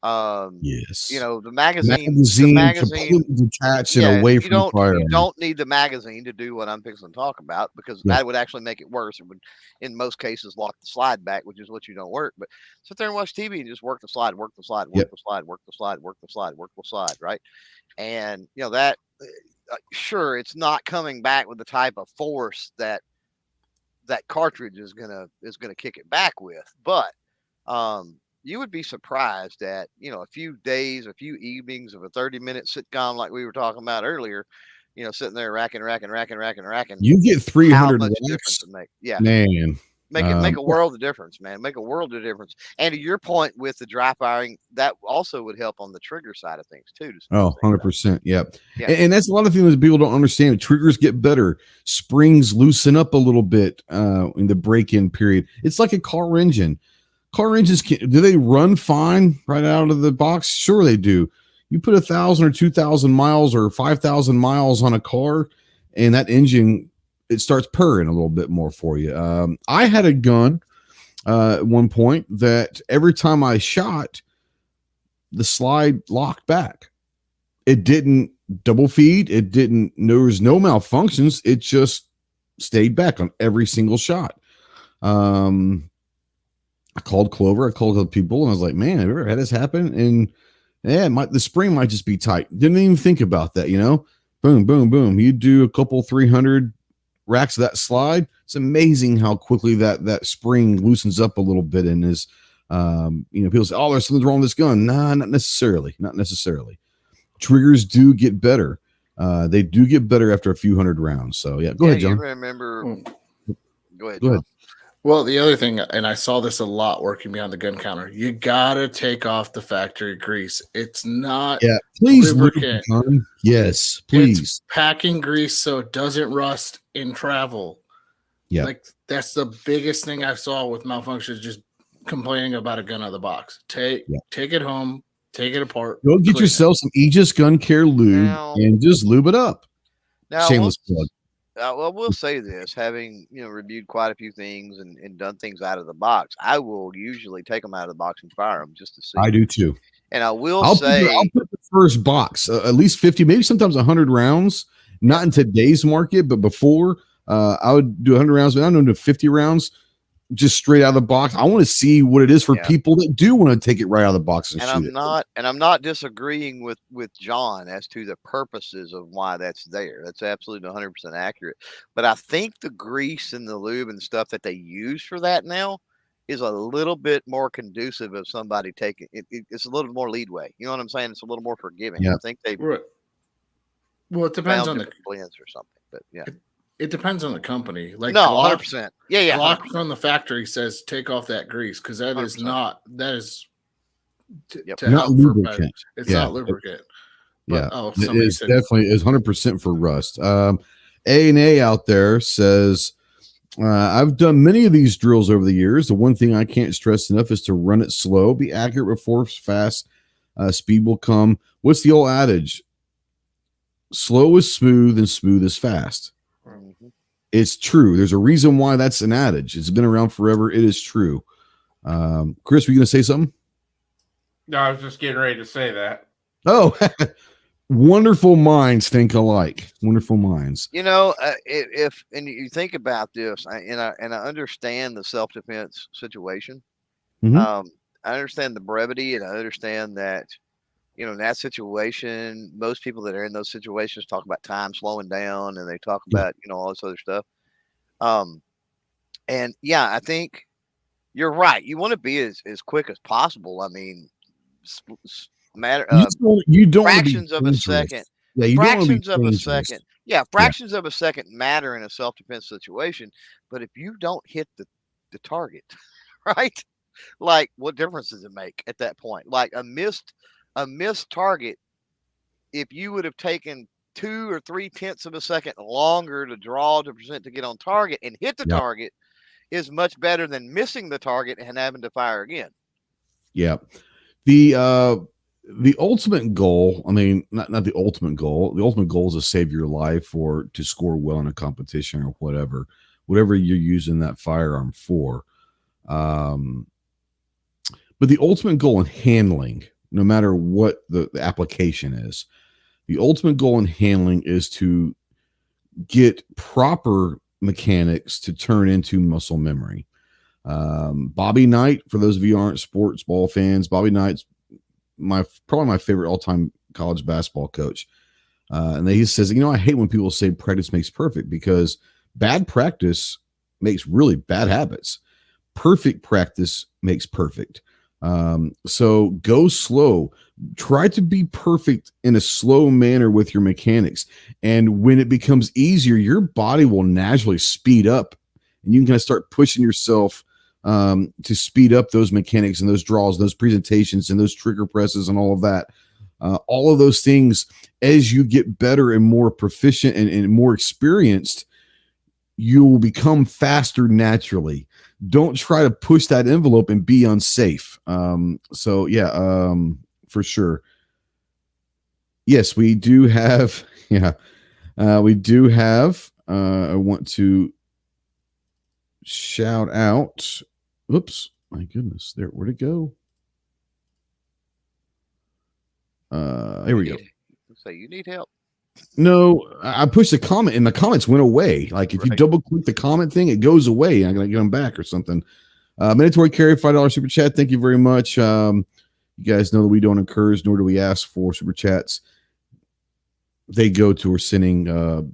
Yes. The magazine completely detached and away from the fire. You don't need the magazine to do what I'm fixing to talk about, because that would actually make it worse. It would, in most cases, lock the slide back, which is what you don't work. But sit there and watch TV and just work the slide, work the slide, work the slide, work the slide, work the slide, work the slide, right? And that sure, it's not coming back with the type of force that cartridge is gonna kick it back with, but you would be surprised at, a few days, a few evenings of a 30-minute sitcom like we were talking about earlier, sitting there racking. You get 300 difference to make. Yeah. Man. Make a world of difference, man. Make a world of difference. And to your point with the dry firing, that also would help on the trigger side of things too. 100%. Yeah. And that's a lot of things that people don't understand. Triggers get better. Springs loosen up a little bit in the break-in period. It's like a car engine. Car engines, do they run fine right out of the box? Sure they do. You put 1,000 or 2,000 miles or 5,000 miles on a car, and that engine, it starts purring a little bit more for you. I had a gun at one point that every time I shot, the slide locked back. It didn't double feed. There was no malfunctions. It just stayed back on every single shot. I called Clover. I called other people, and I was like, man, have you ever had this happen? And the spring might just be tight. Didn't even think about that, Boom, boom, boom. You do a couple 300 racks of that slide. It's amazing how quickly that spring loosens up a little bit and is, people say, oh, there's something wrong with this gun. Nah, not necessarily. Triggers do get better. They do get better after a few hundred rounds. So go ahead, John. Go ahead. Well, the other thing, and I saw this a lot working behind the gun counter, you gotta take off the factory grease. It's not please lubricant. Yes, please. It's packing grease so it doesn't rust in travel. Yeah. Like that's the biggest thing I saw with malfunctions, just complaining about a gun out of the box. Take it home, take it apart. Go get yourself some Aegis Gun Care lube and just lube it up. Shameless plug. We'll say this, having reviewed quite a few things and done things out of the box, I will usually take them out of the box and fire them just to see. I do too. And I'll put first box, at least 50, maybe sometimes 100 rounds. Not in today's market, but before I would do 100 rounds, but I don't do 50 rounds just straight out of the box. I want to see what it is for people that do want to take it right out of the box and shoot it. I'm not disagreeing with John as to the purposes of why that's there. That's absolutely 100% accurate. But I think the grease and the lube and stuff that they use for that now is a little bit more conducive of somebody taking it. It's a little more leadway. You know what I'm saying? It's a little more forgiving. Yeah. I think they well, it depends on the blends or something, but yeah. It depends on the company. Like no, Glock, 100%. Yeah. Glock 100%. from the factory says take off that grease because that 100%. is not to not help lubricant. It's not lubricant. But, it is definitely is 100% for rust. A&A out there says, I've done many of these drills over the years. The one thing I can't stress enough is to run it slow, be accurate before fast. Speed will come. What's the old adage? Slow is smooth and smooth is fast. Mm-hmm. It's true. There's a reason why that's an adage. It's been around forever. It is true. Chris, were you going to say something? No, I was just getting ready to say that. Oh, wonderful minds think alike. Wonderful minds. You know, if you think about this, and I understand the self-defense situation. Mm-hmm. I understand the brevity, and I understand that, you know, in that situation, most people that are in those situations talk about time slowing down, and they talk about, you know, all this other stuff. And yeah, I think you're right. You want to be as quick as possible. I mean, you don't fractions of a second. Yeah, you fractions don't of a second. Yeah, fractions of a second matter in a self-defense situation. But if you don't hit the target, right? Like, what difference does it make at that point? Like a missed target, if you would have taken 2 or 3/10 of a second longer to draw to present to get on target and hit the target, is much better than missing the target and having to fire again. Yeah. The ultimate goal, I mean, not the ultimate goal. The ultimate goal is to save your life or to score well in a competition or whatever you're using that firearm for. But the ultimate goal in handling, no matter what the application is, the ultimate goal in handling is to get proper mechanics to turn into muscle memory. Bobby Knight, for those of you who aren't sports ball fans, Bobby Knight's probably my favorite all-time college basketball coach. And he says, you know, I hate when people say practice makes perfect, because bad practice makes really bad habits. Perfect practice makes perfect. So go slow. Try to be perfect in a slow manner with your mechanics. And when it becomes easier, your body will naturally speed up, and you can kind of start pushing yourself to speed up those mechanics and those draws, those presentations and those trigger presses and all of that. All of those things, as you get better and more proficient and more experienced, you will become faster naturally. Don't try to push that envelope and be unsafe. For sure. Yes, we do have. We do have. I want to shout out. Oops, my goodness. Where'd it go? Here we go. So you need help. No, I pushed the comment and the comments went away. Like if you double click the comment thing, it goes away. I'm going to get them back or something. Mandatory carry, $5 super chat. Thank you very much. You guys know that we don't encourage, nor do we ask for super chats. They go to or sending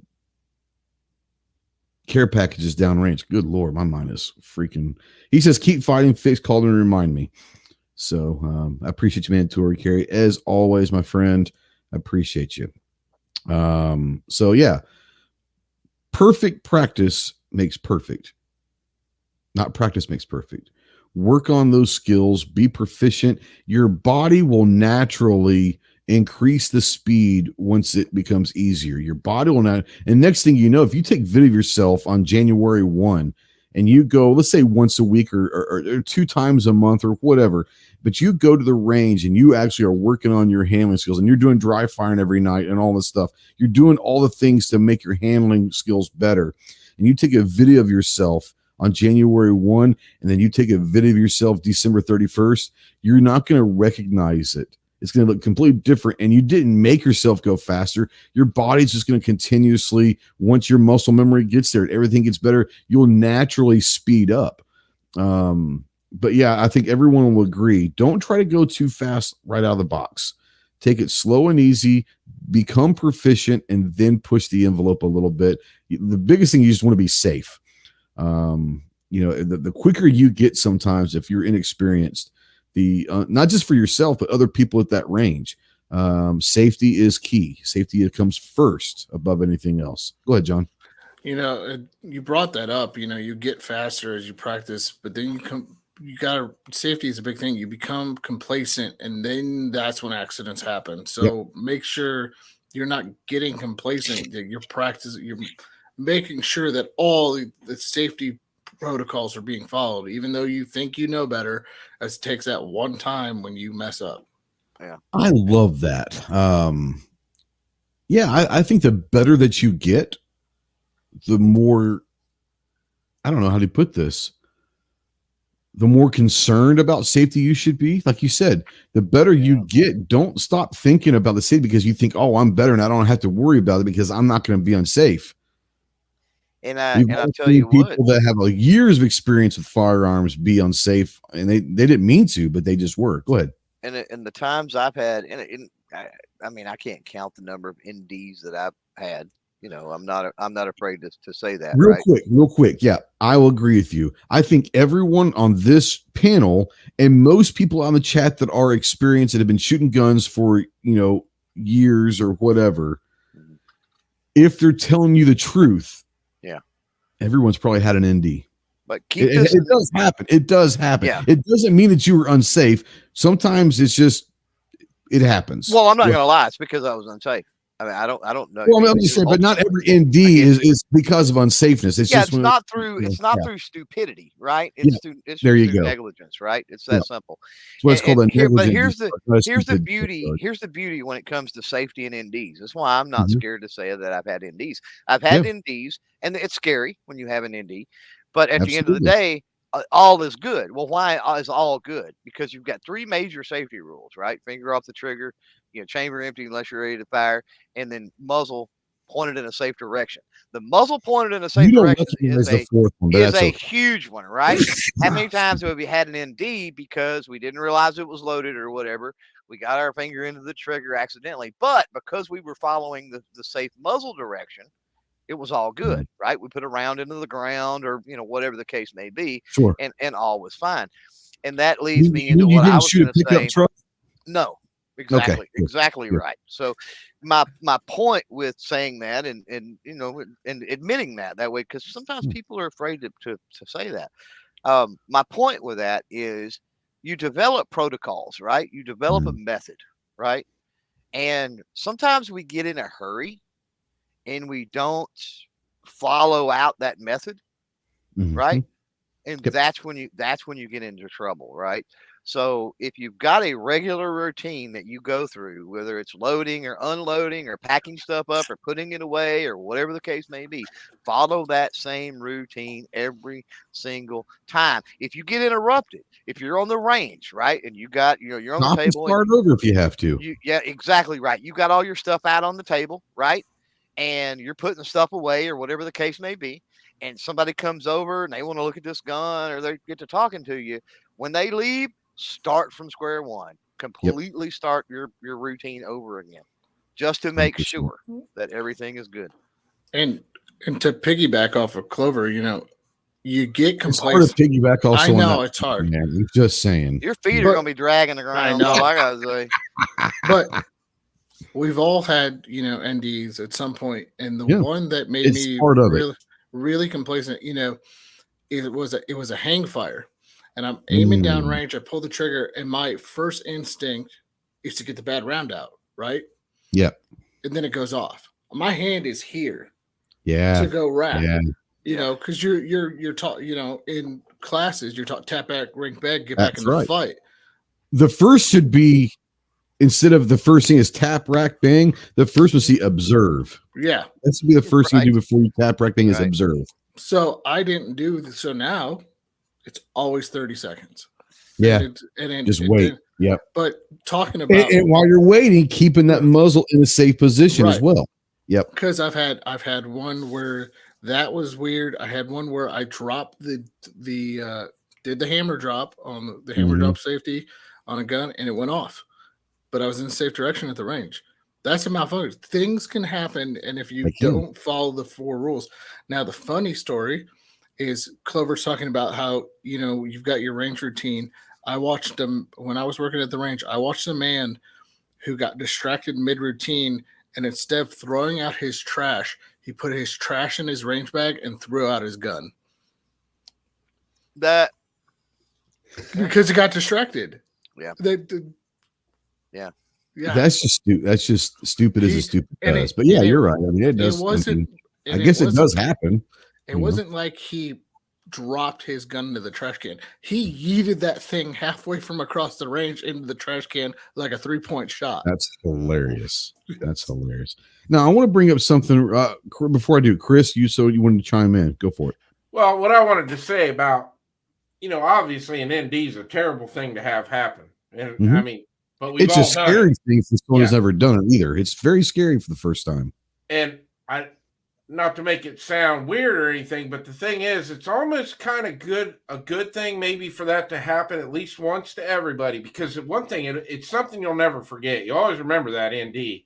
care packages downrange. Good Lord, my mind is freaking. He says, keep fighting, fix, call and remind me. So I appreciate you, Mandatory carry. As always, my friend, I appreciate you. Perfect practice makes perfect. Not practice makes perfect. Work on those skills, be proficient. Your body will naturally increase the speed once it becomes easier. Your body will not. And next thing you know, if you take video of yourself on January 1 and you go, let's say once a week or 2 times a month or whatever, but you go to the range and you actually are working on your handling skills and you're doing dry firing every night and all this stuff. You're doing all the things to make your handling skills better. And you take a video of yourself on January 1, and then you take a video of yourself December 31st, you're not going to recognize it It's going to look completely different. And you didn't make yourself go faster. Your body's just going to continuously, once your muscle memory gets there, everything gets better, you'll naturally speed up. But yeah, I think everyone will agree. Don't try to go too fast right out of the box. Take it slow and easy, become proficient, and then push the envelope a little bit. The biggest thing, you just want to be safe. The quicker you get, sometimes if you're inexperienced, not just for yourself, but other people at that range, safety is key. Safety comes first above anything else. Go ahead, John. You brought that up. You get faster as you practice, but then safety is a big thing. You become complacent, and then that's when accidents happen. So make sure you're not getting complacent, that you're making sure that all the safety protocols are being followed, even though you think you know better, as it takes that one time when you mess up. Yeah, I love that. I think the better that you get, the more, I don't know how to put this, the more concerned about safety you should be. Like you said, the better you get, don't stop thinking about the safety because you think, oh, I'm better and I don't have to worry about it because I'm not going to be unsafe. And I'll tell you people that have years of experience with firearms be unsafe, and they didn't mean to, but they just were. Go ahead. And the times I've had, I can't count the number of NDs that I've had. I'm not afraid to say that. Real quick. Yeah, I will agree with you. I think everyone on this panel and most people on the chat that are experienced, that have been shooting guns for, years or whatever, if they're telling you the truth, everyone's probably had an ND. But it does happen. It does happen. Yeah. It doesn't mean that you were unsafe. Sometimes it's just, it happens. Well, I'm not going to lie. It's because I was unsafe. I mean, I don't know. Well, I'm just saying, but not every ND is because of unsafeness. It's just not through stupidity, right? It's through negligence, right? It's that simple. It's what's called but here's the beauty. Here's the beauty when it comes to safety and NDs. That's why I'm not scared to say that I've had NDs. I've had NDs, and it's scary when you have an ND. But at the end of the day, all is good. Well, why is all good? Because you've got three major safety rules, right? Finger off the trigger, chamber empty unless you're ready to fire, and then muzzle pointed in a safe direction. The muzzle pointed in a safe direction is a huge one, right? How many times have we had an ND because we didn't realize it was loaded or whatever? We got our finger into the trigger accidentally, but because we were following the safe muzzle direction, it was all good, right? We put a round into the ground or, whatever the case may be, and all was fine. And that leads me into what I was going to say. Truck? No. Exactly right. So my point with saying that and admitting that way, because sometimes people are afraid to say that. My point with that is you develop protocols, right? You develop a method, right? And sometimes we get in a hurry and we don't follow out that method, right? And that's when you get into trouble, right? So if you've got a regular routine that you go through, whether it's loading or unloading or packing stuff up or putting it away or whatever the case may be, follow that same routine every single time. If you get interrupted, if you're on the range, right, and you're on the table, start over if you have to. Yeah, exactly right. You got all your stuff out on the table, right, and you're putting the stuff away or whatever the case may be, and somebody comes over and they want to look at this gun or they get to talking to you. When they leave, start from square one. Completely start your routine over again, just to make sure that everything is good. And to piggyback off of Clover, you get complacent. It's hard to piggyback also. I know it's hard. Man, I'm just saying. Your feet are going to be dragging the ground. I know. I gotta say. But we've all had NDs at some point, and the one that made me really complacent, it was a hang fire. And I'm aiming down range. I pull the trigger, and my first instinct is to get the bad round out, right? Yep. And then it goes off. My hand is here. Yeah. To go rack. Yeah. Because you're taught, in classes, you're taught tap back, rank back, get back in the fight. The first should be, instead of the first thing is tap, rack, bang, the first was observe. Yeah. That should be the first thing you do before you tap, rack, bang is observe. So I didn't do so now. It's always 30 seconds. Yeah. And then just wait. Yep. But talking about and while you're waiting, keeping that muzzle in a safe position as well. Yep. Because I've had one where that was weird. I had one where I dropped did the hammer drop on the hammer drop safety on a gun, and it went off. But I was in the safe direction at the range. That's a malfunction. Things can happen, and if you don't follow the 4 rules. Now, the funny story is Clover's talking about how, you've got your range routine. I watched them when I was working at the range. I watched a man who got distracted mid-routine, and instead of throwing out his trash, he put his trash in his range bag and threw out his gun. Because he got distracted. Yeah. Yeah. That's just stupid as a stupid does. But you're right. I mean, it does. I guess it does happen. It wasn't like he dropped his gun into the trash can. He yeeted that thing halfway from across the range into the trash can like a 3-point shot. That's hilarious. That's hilarious. Now, I want to bring up something before I do. Chris, you wanted to chime in. Go for it. Well, what I wanted to say about, obviously an ND is a terrible thing to have happen. And I mean, but it's a scary thing for someone who's never done it either. It's very scary for the first time. And not to make it sound weird or anything, but the thing is, it's almost kind of a good thing maybe for that to happen at least once to everybody, because one thing, it's something you'll never forget. You always remember that ND.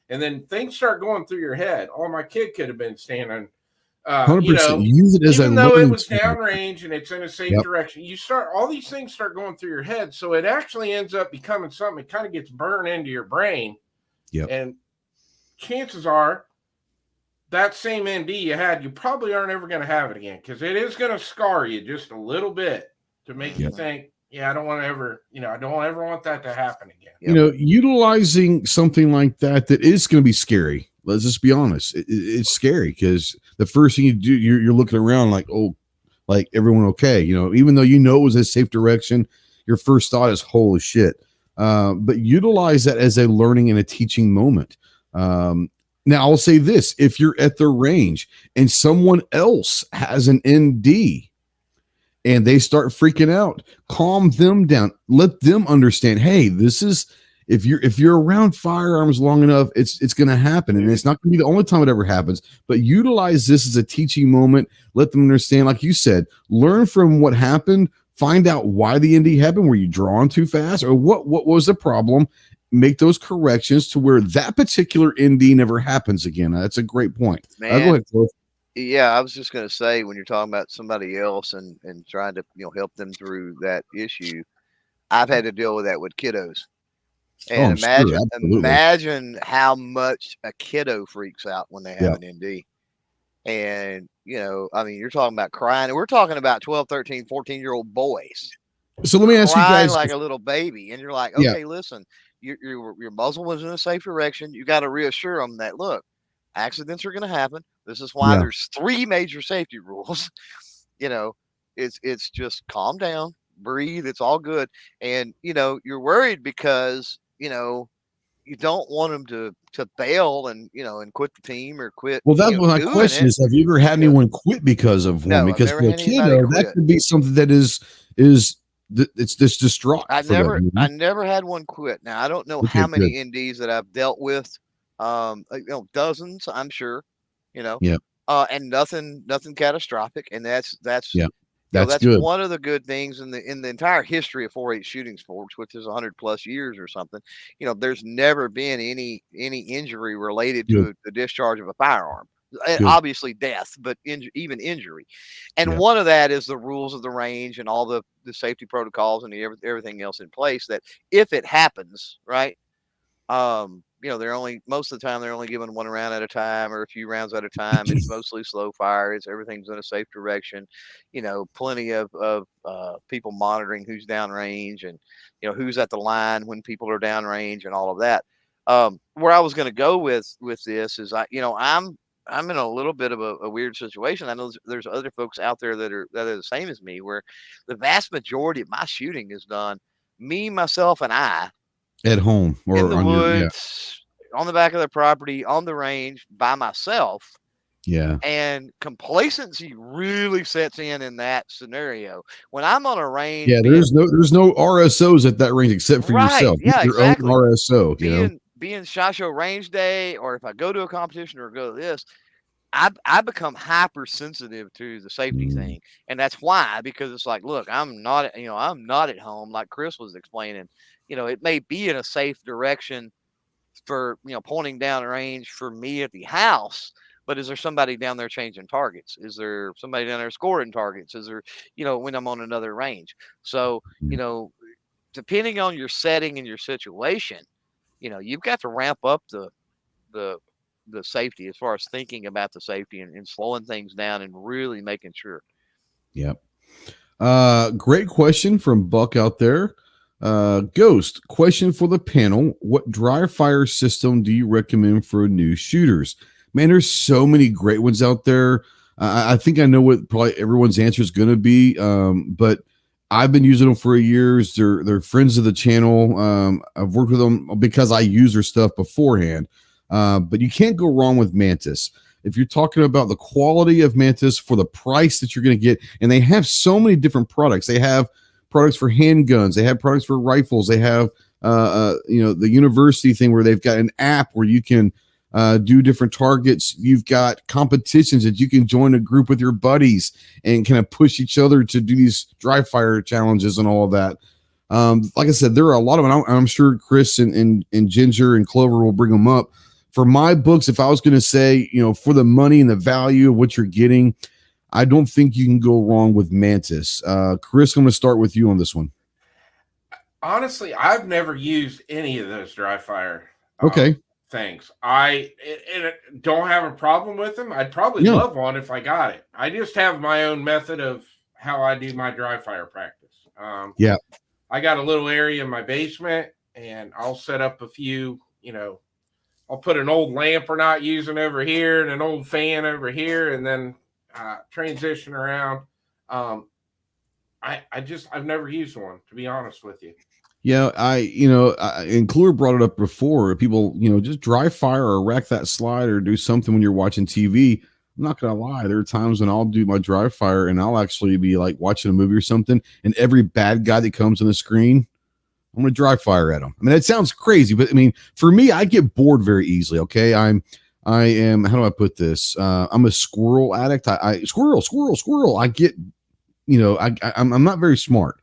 And then things start going through your head. Oh, my kid could have been standing. 100%. Use it as even though it was downrange and it's in a safe direction, all these things start going through your head. So it actually ends up becoming something that kind of gets burned into your brain. Yep. And chances are, that same ND you had, you probably aren't ever going to have it again, because it is going to scar you just a little bit to make you think, I don't want to ever, I don't ever want that to happen again. Utilizing something like that is going to be scary. Let's just be honest. It's scary because the first thing you do, you're looking around like, oh, like everyone okay? Even though it was a safe direction, your first thought is, holy shit. But utilize that as a learning and a teaching moment. Now, I'll say this. If you're at the range and someone else has an ND and they start freaking out, calm them down. Let them understand, hey, this is, if you're around firearms long enough, it's going to happen. And it's not going to be the only time it ever happens. But utilize this as a teaching moment. Let them understand, like you said, learn from what happened. Find out why the ND happened. Were you drawn too fast? Or what was the problem? Make those corrections to where that particular ND never happens again. That's a great point. Man, go ahead, Phil. Yeah, I was just going to say, when you're talking about somebody else and trying to help them through that issue, I've had to deal with that with kiddos. And imagine how much a kiddo freaks out when they have an ND. And, I mean, you're talking about crying. And we're talking about 12, 13, 14-year-old boys. So let me ask you guys. Like a little baby. And you're like, okay, listen. Your muzzle was in a safe direction. You got to reassure them that, look, accidents are going to happen. This is why there's 3 major safety rules. It's just calm down, breathe. It's all good. And, you're worried because, you don't want them to bail and quit the team or quit. Well, that's my question is, have you ever had anyone quit because of one? Because for a kiddo, that could be something that is it's just distraught. I never had one quit. Now, I don't know how many NDs that I've dealt with. Dozens, I'm sure. And nothing catastrophic. And that's good. One of the good things in the entire history of 4-H shooting sports, which is 100+ years or something. There's never been any injury related to the discharge of a firearm. Obviously death, but even injury. And one of that is the rules of the range and all the safety protocols and everything else in place, that if it happens, right, most of the time they're only given one round at a time or a few rounds at a time. It's mostly slow fire. Everything's in a safe direction. Plenty of people monitoring who's downrange and who's at the line when people are downrange and all of that. Where I was going to go with this is I'm in a little bit of a weird situation. I know there's other folks out there that are the same as me, where the vast majority of my shooting is done me, myself, and I at home or in the woods, on the back of the property, on the range, by myself. Yeah. And complacency really sets in that scenario. When I'm on a range, yeah, there's no RSOs at that range except for yourself. Yeah, your exactly. own RSO. Being SHOT Show range day, or if I go to a competition or go to this, I become hypersensitive to the safety thing, and that's why, because it's like, look, I'm not at home, like Chris was explaining. It may be in a safe direction for pointing down range for me at the house, but is there somebody down there changing targets? Is there somebody down there scoring targets? Is there when I'm on another range? So depending on your setting and your situation, you've got to ramp up the safety as far as thinking about the safety and slowing things down and really making sure. Yep. Great question from Buck out there. Ghost, question for the panel. What dry fire system do you recommend for new shooters? Man, there's so many great ones out there. I think I know what probably everyone's answer is going to be, but I've been using them for years. They're friends of the channel. I've worked with them because I use their stuff beforehand. But you can't go wrong with Mantis. If you're talking about the quality of Mantis for the price that you're going to get, and they have so many different products. They have products for handguns. They have products for rifles. They have, the university thing where they've got an app where you can do different targets. You've got competitions that you can join a group with your buddies and kind of push each other to do these dry fire challenges and all of that. Like I said, there are a lot of them. I'm sure Chris and Ginger and Clover will bring them up. For my books, if I was going to say, for the money and the value of what you're getting, I don't think you can go wrong with Mantis. Chris, I'm going to start with you on this one. Honestly, I've never used any of those dry fire things. I don't have a problem with them. I'd probably love one if I got it. I just have my own method of how I do my dry fire practice. I got a little area in my basement, and I'll set up a few, I'll put an old lamp we're not using over here and an old fan over here, and then transition around. I've never used one, to be honest with you. Yeah, and Cluer brought it up before. People, just dry fire or rack that slide or do something when you're watching TV. I'm not gonna lie, there are times when I'll do my dry fire and I'll actually be like watching a movie or something, and every bad guy that comes on the screen, I'm gonna dry fire at them. I mean, it sounds crazy, but I mean, for me, I get bored very easily. Okay, I am. How do I put this? I'm a squirrel addict. Squirrel. I get, I'm not very smart.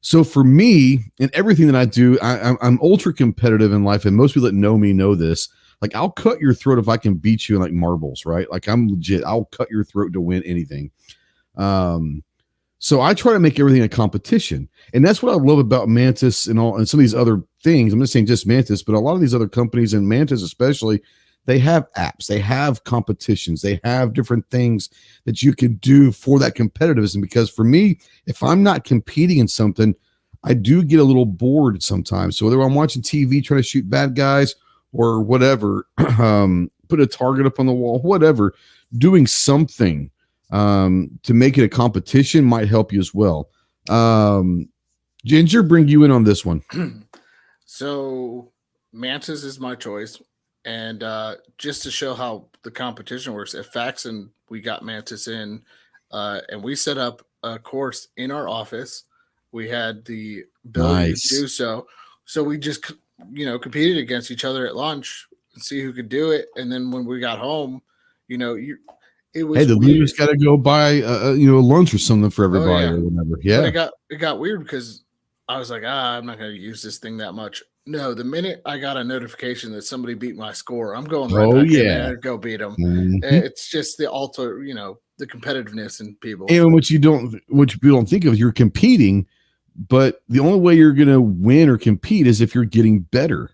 So for me, in everything that I do, I'm ultra competitive in life, and most people that know me know this. Like, I'll cut your throat if I can beat you in like marbles, right? Like, I'm legit. I'll cut your throat to win anything. So I try to make everything a competition, and that's what I love about Mantis and some of these other things. I'm not saying just Mantis, but a lot of these other companies, and Mantis especially, they have apps, they have competitions, they have different things that you can do for that competitiveness. Because for me, if I'm not competing in something, I do get a little bored sometimes. So whether I'm watching TV trying to shoot bad guys or whatever, put a target up on the wall, whatever, doing something to make it a competition might help you as well. Ginger, bring you in on this one. So Mantis is my choice. And just to show how the competition works, at Faxon, we got Mantis in, and we set up a course in our office. We had the ability to do so. So we just, competed against each other at lunch and see who could do it. And then when we got home, it was. Hey, the leaders got to go buy, lunch or something for everybody or whatever. Yeah. But it got weird because I was like, I'm not going to use this thing that much. No, the minute I got a notification that somebody beat my score, I'm going right back in there and go beat them. Mm-hmm. It's just the the competitiveness in people. And what people don't think of, you're competing, but the only way you're going to win or compete is if you're getting better.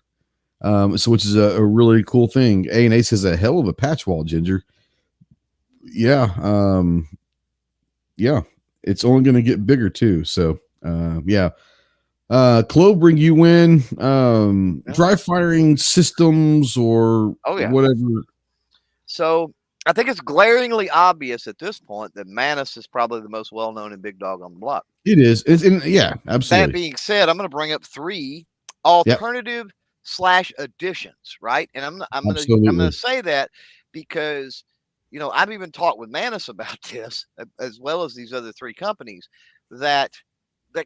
So which is a really cool thing. A&A says a hell of a patch wall, Ginger. Yeah. It's only going to get bigger too. So, yeah. Chloe, bring you in dry firing systems or whatever. So I think it's glaringly obvious at this point that Mantis is probably the most well-known and big dog on the block. It is. Absolutely. That being said, I'm going to bring up 3 alternative / additions, right? And I'm going to say that because I've even talked with Manus about this, as well as these other 3 companies that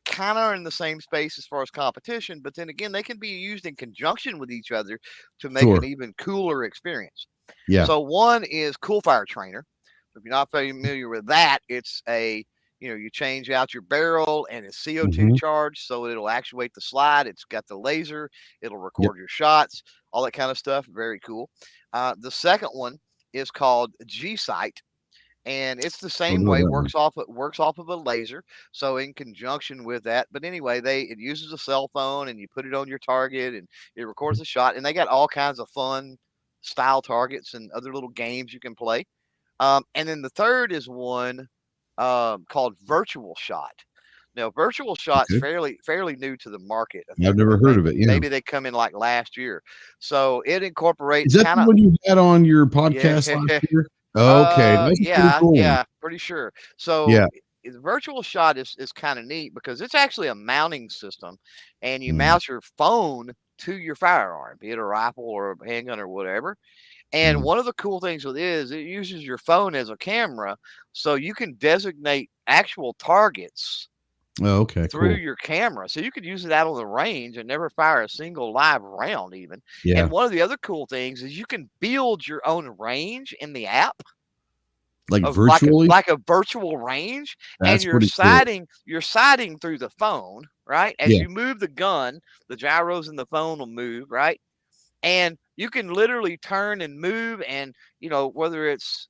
kind of are in the same space as far as competition, but then again, they can be used in conjunction with each other to make an even cooler experience. Yeah. So one is Cool Fire Trainer. If you're not familiar with that, it's you change out your barrel and it's CO2 charged, so it'll actuate the slide. It's got the laser. It'll record your shots, all that kind of stuff. Very cool. The second one is called G-Sight. And it's the same way, works off of a laser. So in conjunction with that, but anyway, it uses a cell phone and you put it on your target and it records the shot. And they got all kinds of fun style targets and other little games you can play. And then the third is one called Virtual Shot. Now, Virtual Shot's fairly new to the market. I've never heard of it. Yeah. Maybe they come in like last year. So it incorporates. Is that the one you had on your podcast last year? Okay. Yeah, pretty sure. So the Virtual Shot is kind of neat because it's actually a mounting system, and you mount your phone to your firearm, be it a rifle or a handgun or whatever. And one of the cool things with it is it uses your phone as a camera, so you can designate actual targets through your camera. So you could use it out on the range and never fire a single live round even. Yeah. And one of the other cool things is you can build your own range in the app. Like virtually? Like a virtual range. That's and you're sighting through the phone, right? As you move the gun, the gyros in the phone will move, right? And you can literally turn and move, and whether it's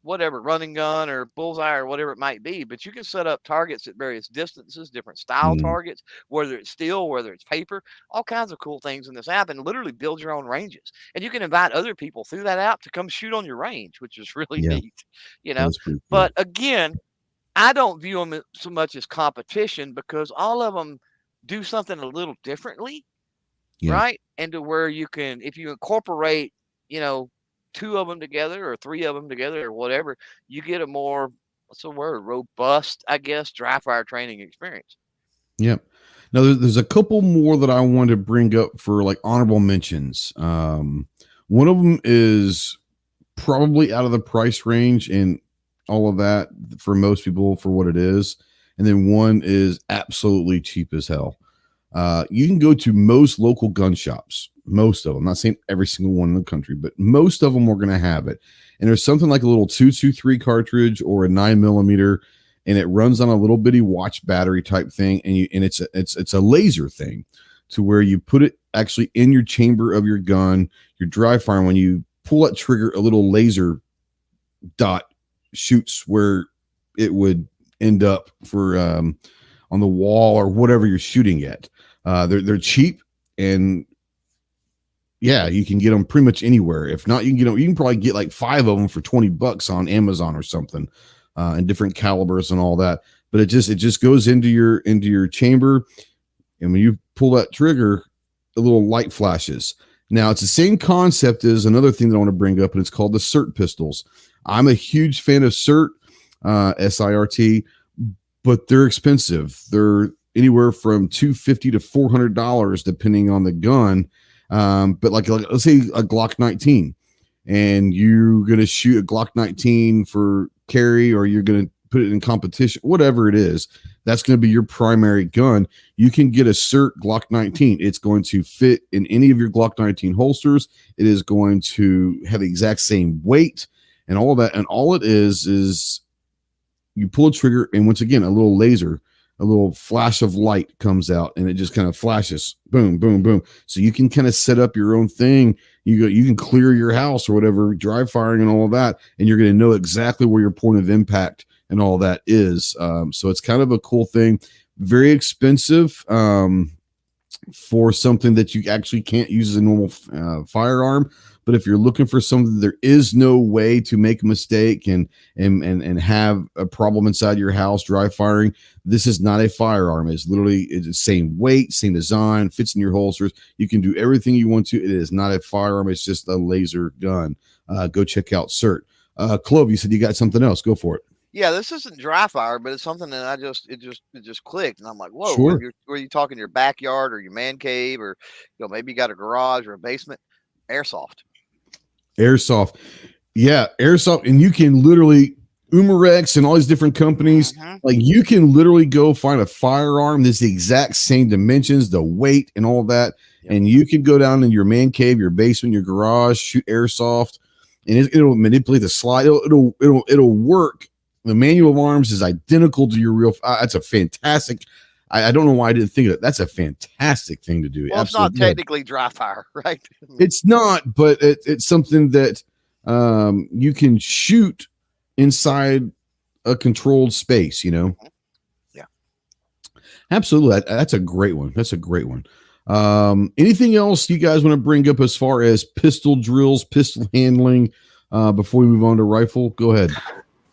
whatever, running gun or bullseye or whatever it might be, but you can set up targets at various distances, different style targets, whether it's steel, whether it's paper, all kinds of cool things in this app, and literally build your own ranges. And you can invite other people through that app to come shoot on your range, which is really neat, Cool. But again, I don't view them so much as competition because all of them do something a little differently, right? And to where you can, if you incorporate, 2 of them together or 3 of them together or whatever, you get a more, robust, I guess, dry fire training experience. Yep. Now there's a couple more that I want to bring up for like honorable mentions. One of them is probably out of the price range and all of that for most people for what it is. And then one is absolutely cheap as hell. You can go to most local gun shops, most of them, I'm not saying every single one in the country, but most of them are going to have it. And there's something like a little 223 cartridge or a 9mm, and it runs on a little bitty watch battery type thing. And it's a laser thing to where you put it actually in your chamber of your gun, your dry fire. When you pull that trigger, a little laser dot shoots where it would end up for, on the wall or whatever you're shooting at. They're cheap, and you can get them pretty much anywhere. If not, you can probably get like 5 of them for $20 on Amazon or something, and different calibers and all that. But it just goes into your chamber, and when you pull that trigger, a little light flashes. Now it's the same concept as another thing that I want to bring up, and it's called the SIRT pistols. I'm a huge fan of SIRT, SIRT, but they're expensive. They're anywhere from $250 to $400 depending on the gun. But like let's say a Glock 19, and you're going to shoot a Glock 19 for carry, or you're going to put it in competition, whatever it is, that's going to be your primary gun. You can get a SIRT Glock 19. It's going to fit in any of your Glock 19 holsters. It is going to have the exact same weight and all of that. And all it is you pull a trigger, and once again, a little laser, a little flash of light comes out, and it just kind of flashes, boom, boom, boom. So you can kind of set up your own thing. You can clear your house or whatever, dry firing and all of that, and you're going to know exactly where your point of impact and all that is. So it's kind of a cool thing. Very expensive for something that you actually can't use as a normal firearm. But if you're looking for something, there is no way to make a mistake and have a problem inside your house dry firing. This is not a firearm. It's the same weight, same design, fits in your holsters. You can do everything you want to. It is not a firearm. It's just a laser gun. Go check out SIRT. Clove, you said you got something else. Go for it. Yeah, this isn't dry fire, but it's something that it just clicked, and I'm like, whoa. Sure. Were you talking your backyard or your man cave, or maybe you got a garage or a basement? Airsoft. airsoft, and you can literally Umarex and all these different companies. Like you can literally go find a firearm that's the exact same dimensions, the weight, and all that, and you can go down in your man cave, your basement, your garage, shoot airsoft, and it'll manipulate the slide. It'll work. The manual of arms is identical to your real. That's a fantastic. I don't know why I didn't think of it. That's a fantastic thing to do. Well, it's not technically dry fire, right? It's not, but it's something that you can shoot inside a controlled space, Yeah. Absolutely. That's a great one. Anything else you guys want to bring up as far as pistol drills, pistol handling, before we move on to rifle? Go ahead.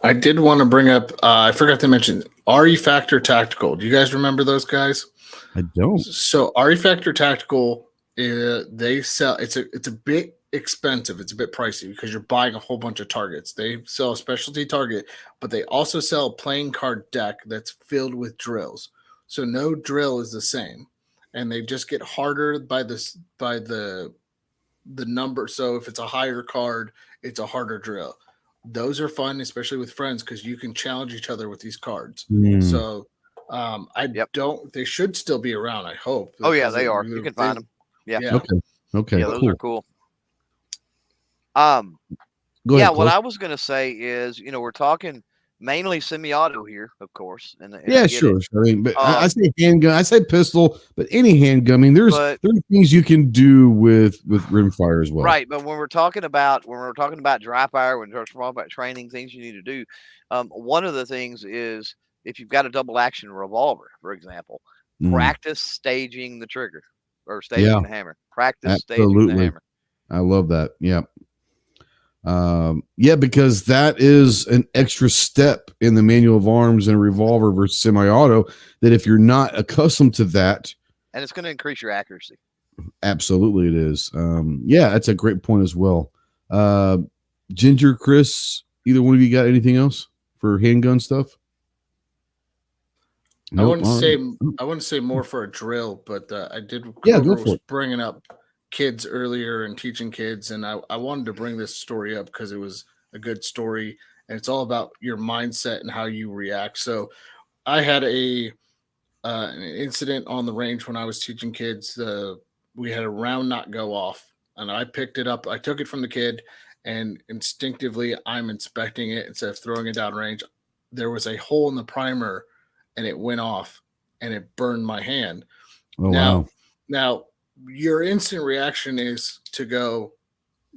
I did want to bring up, I forgot to mention RE Factor Tactical. Do you guys remember those guys? I don't. So RE Factor Tactical, they sell, it's a bit expensive. It's a bit pricey because you're buying a whole bunch of targets. They sell a specialty target, but they also sell a playing card deck that's filled with drills. So no drill is the same. And they just get harder by the number. So if it's a higher card, it's a harder drill. Those are fun, especially with friends, because you can challenge each other with these cards. So they should still be around, I hope. Oh yeah, they are. You can find them. Yeah. Okay. Yeah, those are cool. Go ahead, what I was gonna say is, we're talking mainly semi-auto here, of course. And sure. I mean, but I say handgun, I say pistol, but any handgun. I mean, there are things you can do with rimfire as well. Right, but when we're talking about dry fire, when we're talking about training, things you need to do, one of the things is if you've got a double action revolver, for example, practice staging the trigger or staging the hammer. Practice staging the hammer. I love that. Yeah. Because that is an extra step in the manual of arms and a revolver versus semi-auto that if you're not accustomed to that, and it's going to increase your accuracy. Absolutely, it is. That's a great point as well. Ginger, Chris, either one of you got anything else for handgun stuff? Nope. I wouldn't say more for a drill, but I did. Go for it. Bringing up kids earlier and teaching kids, and I wanted to bring this story up because it was a good story, and it's all about your mindset and how you react. So I had an incident on the range when I was teaching kids. We had a round not go off, and I picked it up. I took it from the kid, and instinctively I'm inspecting it instead of throwing it downrange. There was a hole in the primer, and it went off, and it burned my hand. Now, your instant reaction is to go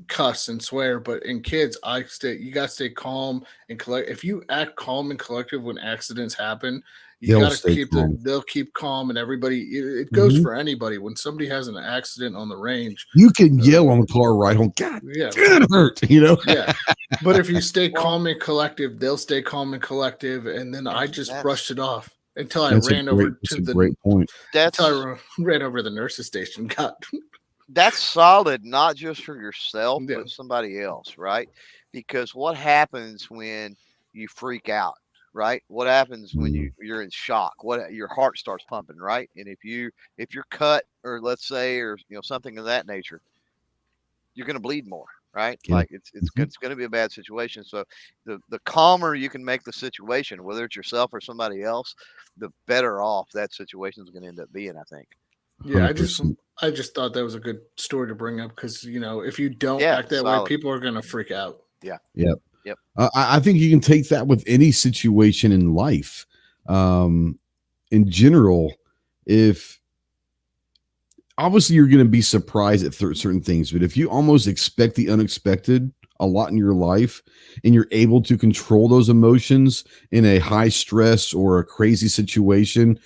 cuss and swear, but in kids, you got to stay calm and collect. If you act calm and collective when accidents happen, you got to they'll keep calm, and everybody, it goes for anybody. When somebody has an accident on the range, you can yell on the car ride home. God, it's gonna hurt, Yeah. But if you stay calm and collective, they'll stay calm and collective. And then I just brushed it off until I ran over to the great point. Until I ran over to the nurse's station. That's solid, not just for yourself, but somebody else, right? Because what happens when you freak out, right? What happens when you're in shock? Your heart starts pumping, right? And if you're cut, or let's say, or something of that nature, you're going to bleed more, right? Yeah. Like it's going to be a bad situation. So the calmer you can make the situation, whether it's yourself or somebody else, the better off that situation is going to end up being, I think. Yeah, 100%. I just thought that was a good story to bring up because if you don't act that way, people are going to freak out. Yeah. Yep. I think you can take that with any situation in life. In general, if obviously you're going to be surprised at certain things, but if you almost expect the unexpected a lot in your life and you're able to control those emotions in a high stress or a crazy situation,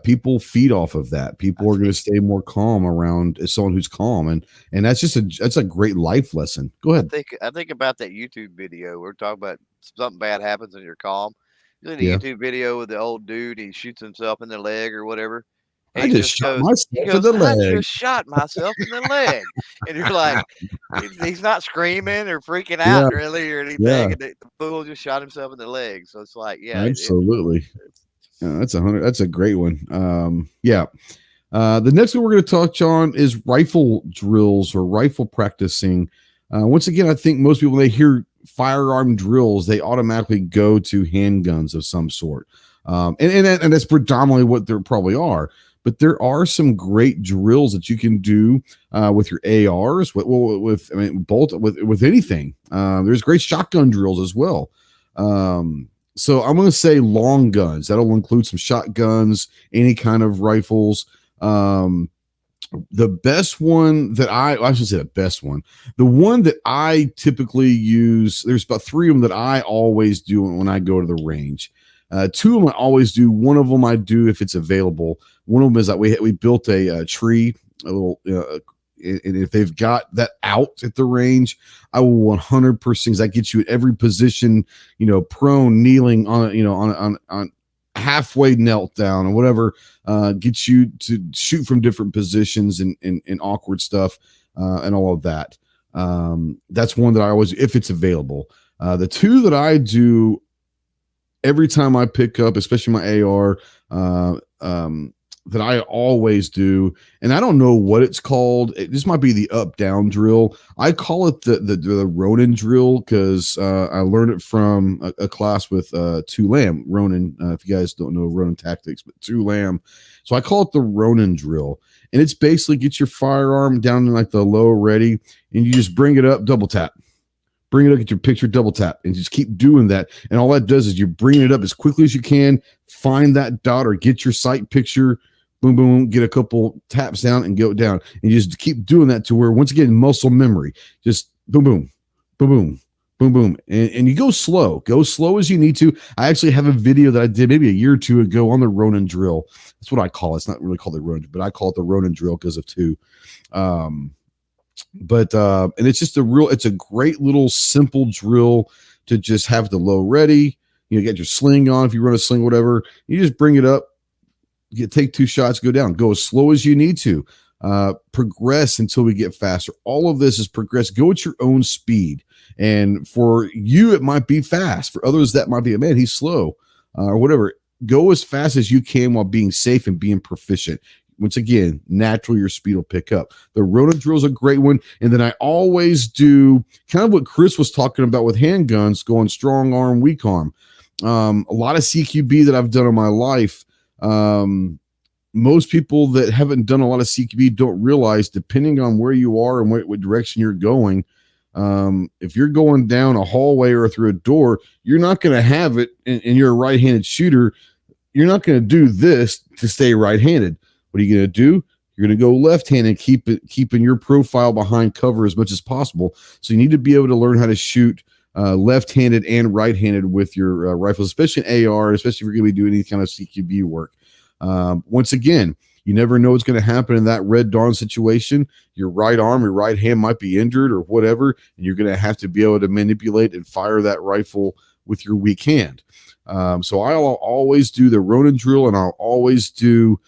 people feed off of that. People are going to stay more calm around someone who's calm. And that's just a great life lesson. Go ahead. I think about that YouTube video. We're talking about something bad happens and you're calm. You see the YouTube video with the old dude, he shoots himself in the leg or whatever. I just shot myself in the leg. I just shot myself in the leg. And you're like, he's not screaming or freaking out really or anything. Yeah. And the fool just shot himself in the leg. So it's like, absolutely. That's a great one. The next one we're going to touch on is rifle drills or rifle practicing. Once again, I think most people, they hear firearm drills, they automatically go to handguns of some sort. And that's predominantly what there probably are. But there are some great drills that you can do with your ARs, with anything. There's great shotgun drills as well. So I'm going to say long guns. That'll include some shotguns, any kind of rifles. The best one that I should say the best one. The one that I typically use, there's about 3 of them that I always do when I go to the range. 2 of them I always do. One of them I do if it's available. One of them is that we built a tree, a little, and if they've got that out at the range, I will 100%. That gets you at every position, prone, kneeling on halfway knelt down or whatever, gets you to shoot from different positions and awkward stuff and all of that. That's one that I always, if it's available. The 2 that I do every time I pick up, especially my AR, that I always do, and I don't know what it's called. This might be the up-down drill. I call it the Ronin drill because I learned it from a class with Lamb Ronin. If you guys don't know Ronin tactics, but Lamb. So I call it the Ronin drill, and it's basically get your firearm down in like the low ready, and you just bring it up, double tap. Bring it up, get your picture, double tap, and just keep doing that. And all that does is you bring it up as quickly as you can, find that dot or get your sight picture, boom, boom, get a couple taps down and go down. And you just keep doing that to where, once again, muscle memory, just boom, boom, boom, boom, boom, boom. And you go slow as you need to. I actually have a video that I did maybe a year or 2 ago on the Ronin drill. That's what I call it. It's not really called the Ronin, but I call it the Ronin drill because of 2. But and it's just it's a great little simple drill to just have the low ready. You get your sling on if you run a sling, whatever. You just bring it up, take 2 shots, go down, go as slow as you need to. Progress until we get faster. All of this is progress. Go at your own speed. And for you, it might be fast. For others, that might be man, he's slow, or whatever. Go as fast as you can while being safe and being proficient. Once again, naturally, your speed will pick up. The Ronin drill is a great one. And then I always do kind of what Chris was talking about with handguns, going strong arm, weak arm. A lot of CQB that I've done in my life, most people that haven't done a lot of CQB don't realize, depending on where you are and what direction you're going, if you're going down a hallway or through a door, you're not going to have it, and you're a right-handed shooter, you're not going to do this to stay right-handed. What are you going to do? You're going to go left-handed, keeping your profile behind cover as much as possible. So you need to be able to learn how to shoot left-handed and right-handed with your rifles, especially in AR, especially if you're going to be doing any kind of CQB work. Once again, you never know what's going to happen in that Red Dawn situation. Your right arm, your right hand might be injured or whatever, and you're going to have to be able to manipulate and fire that rifle with your weak hand. So I'll always do the Ronin drill, and I'll always do,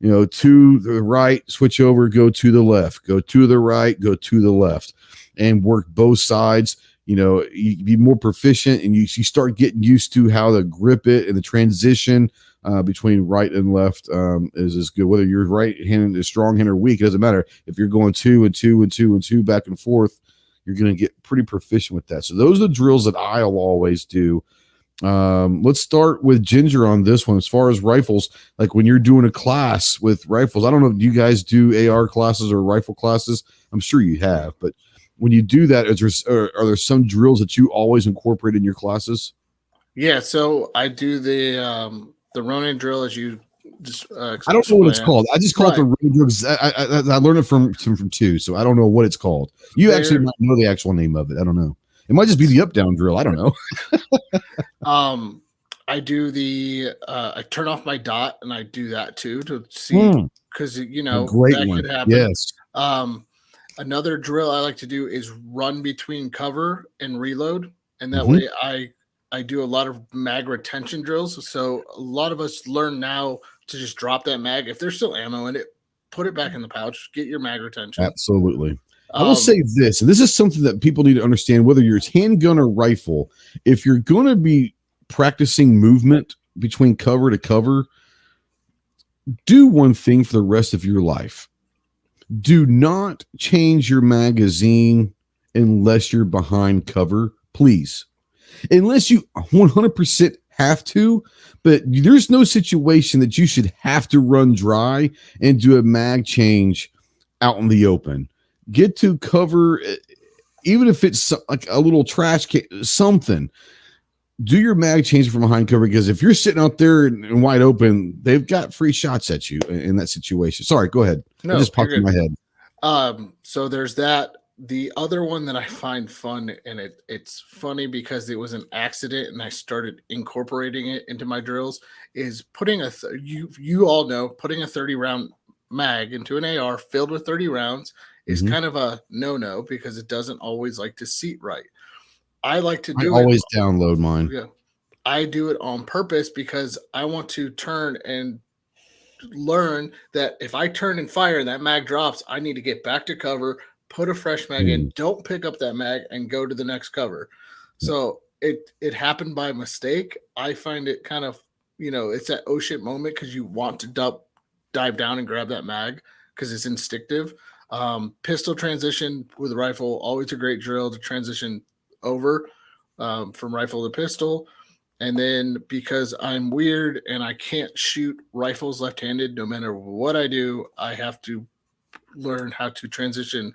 to the right, switch over, go to the left, go to the right, go to the left, and work both sides. You be more proficient, and you start getting used to how to grip it, and the transition between right and left is as good. Whether you're right-handed, is strong hand, or weak, it doesn't matter. If you're going 2 and 2 and 2 and 2 back and forth, you're going to get pretty proficient with that. So those are the drills that I'll always do. Let's start with Ginger on this one. As far as rifles, like when you're doing a class with rifles, I don't know if you guys do AR classes or rifle classes. I'm sure you have, but when you do that, are there some drills that you always incorporate in your classes? Yeah, so I do the Ronin drill, as you just I don't know what it's called. I just call it the Ronin drill because I learned it from 2, so I don't know what it's called. You actually might know the actual name of it. I don't know. It might just be the up-down drill. I don't know. I do I turn off my dot, and I do that too to see, because that could happen. Yes. Another drill I like to do is run between cover and reload, and that way I do a lot of mag retention drills. So a lot of us learn now to just drop that mag. If there's still ammo in it, put it back in the pouch, get your mag retention. Absolutely. I will say this, and this is something that people need to understand, whether you're handgun or rifle, if you're going to be practicing movement between cover to cover, do one thing for the rest of your life. Do not change your magazine unless you're behind cover. please, unless you 100% have to. But there's no situation that you should have to run dry and do a mag change out in the open. Get to cover, even if it's like a little trash can, something. Do your mag change from behind cover, because if you're sitting out there and wide open, they've got free shots at you in that situation. Sorry, go ahead. No, it just popped in my head. So there's that. The other one that I find fun, and it's funny because it was an accident and I started incorporating it into my drills, is putting you all know, putting a 30 round mag into an AR filled with 30 rounds is kind of a no-no because it doesn't always like to seat right. I like to do always download mine. Yeah. I do it on purpose because I want to turn and learn that if I turn and fire and that mag drops, I need to get back to cover, put a fresh mag in, don't pick up that mag and go to the next cover. So it happened by mistake. I find it kind of, it's that oh shit moment because you want to dive down and grab that mag because it's instinctive. Pistol transition with rifle, always a great drill to transition over from rifle to pistol. And then because I'm weird and I can't shoot rifles left-handed, no matter what I do, I have to learn how to transition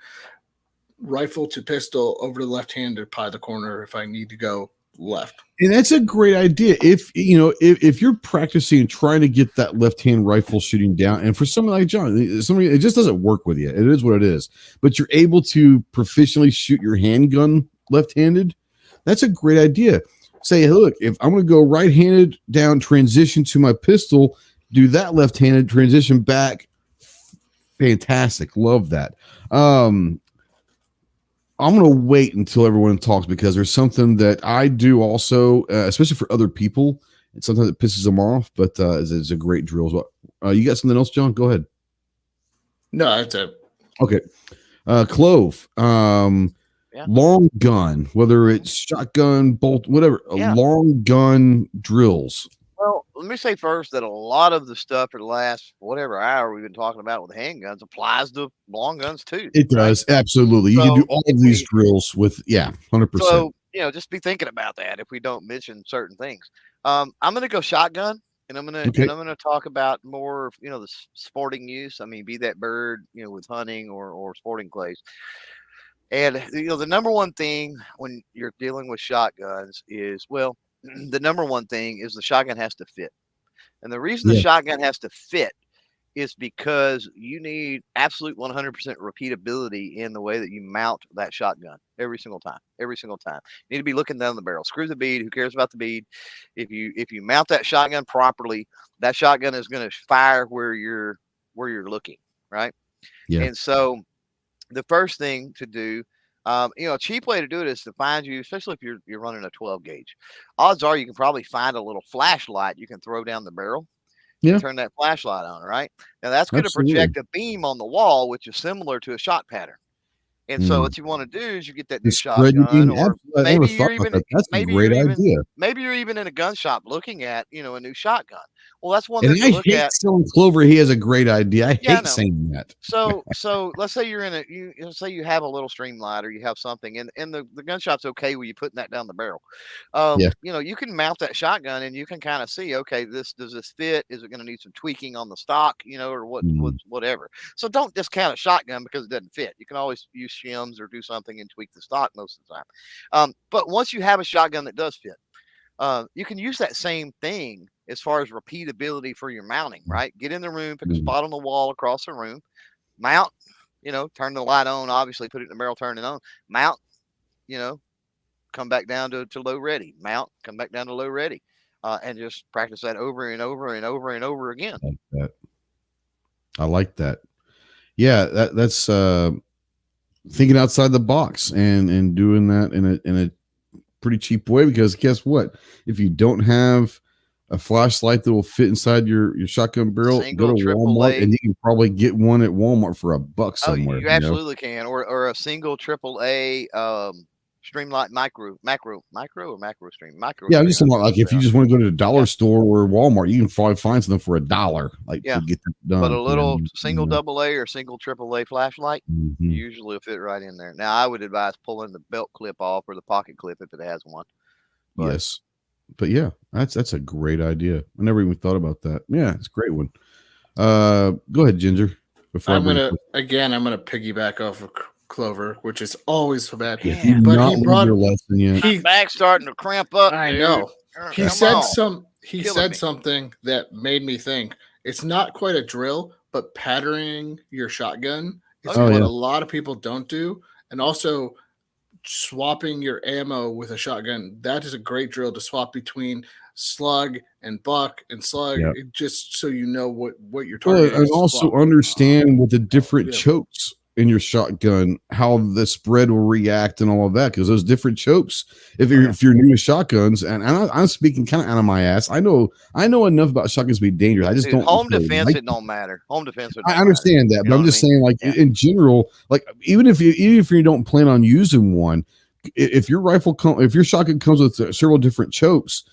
rifle to pistol over to left hand to pie the corner if I need to go left. And that's a great idea. If you're practicing and trying to get that left-hand rifle shooting down, and for somebody like John, it just doesn't work with you. It is what it is. But you're able to proficiently shoot your handgun left-handed. That's a great idea. Say, hey, look, if I'm going to go right-handed down, transition to my pistol, do that left-handed, transition back. Fantastic. Love that. I'm going to wait until everyone talks because there's something that I do also, especially for other people. And sometimes it pisses them off, but it's a great drill as well. You got something else, John? Go ahead. No, that's it. Okay. Clove. Long gun, whether it's shotgun, bolt, whatever, long gun drills. Well, let me say first that a lot of the stuff for the last whatever hour we've been talking about with handguns applies to long guns too. It does, absolutely. You can do all of these drills with 100%. So just be thinking about that if we don't mention certain things. I'm going to go shotgun, and I'm going to talk about more the sporting use. I mean, be that bird with hunting or sporting clays. And the number one thing when you're dealing with shotguns is the number one thing is the shotgun has to fit. And the reason the shotgun has to fit is because you need absolute 100% repeatability in the way that you mount that shotgun every single time. You need to be looking down the barrel. Screw the bead. Who cares about the bead? If you mount that shotgun properly, that shotgun is going to fire where you're looking, right? Yeah. And so the first thing to do, a cheap way to do it is to find you, especially if you're running a 12 gauge. Odds are you can probably find a little flashlight you can throw down the barrel. Yeah. Turn that flashlight on, right? Now that's going to project a beam on the wall, which is similar to a shot pattern. And so what you want to do is you get that new shotgun, or maybe you're even in a gun shop looking at, a new shotgun. Well, that's one thing to look at. Selling Clover, he has a great idea. I hate saying that. So let's say you're in let's say you have a little Streamlight or you have something, and the gun shop's okay with you putting that down the barrel. You can mount that shotgun and you can kind of see, okay, does this fit? Is it going to need some tweaking on the stock, or whatever. So don't discount a shotgun because it doesn't fit. You can always use shims or do something and tweak the stock most of the time. But once you have a shotgun that does fit, you can use that same thing as far as repeatability for your mounting, right? Get in the room, pick a spot on the wall across the room, mount, turn the light on, obviously put it in the barrel, turn it on, mount, come back down to low ready, mount, come back down to low ready, and just practice that over and over and over and over again. I like that. Yeah, that's thinking outside the box and doing that in a pretty cheap way, because guess what? If you don't have a flashlight that will fit inside your shotgun barrel, go to Walmart and you can probably get one at Walmart for $1 somewhere. You absolutely can, or a single AAA Streamlight macro stream. Yeah, I'm just saying, like if you just want to go to the dollar store or Walmart, you can probably find something for $1, like to get that done. But a little single AA or single AAA flashlight usually will fit right in there. Now, I would advise pulling the belt clip off or the pocket clip if it has one. But, yes, but yeah, that's a great idea. I never even thought about that. Yeah, it's a great one. Go ahead, Ginger. Before I'm gonna piggyback off of Clover, which is always so bad. Yeah, but he brought your lesson yet. My back's starting to cramp up. I know. He said something that made me think. It's not quite a drill, but patterning your shotgun is what a lot of people don't do, and also swapping your ammo with a shotgun. That is a great drill to swap between slug and buck and slug, just so you know what you're targeting. And also understand with the different chokes in your shotgun, how the spread will react and all of that, because those different chokes, if you're new to shotguns, and I'm speaking kind of out of my ass, I know enough about shotguns to be dangerous. I just don't. Home defense, it don't matter. Home defense. I understand that, but I'm just saying, like in general, like even if you don't plan on using one, if your if your shotgun comes with several different chokes,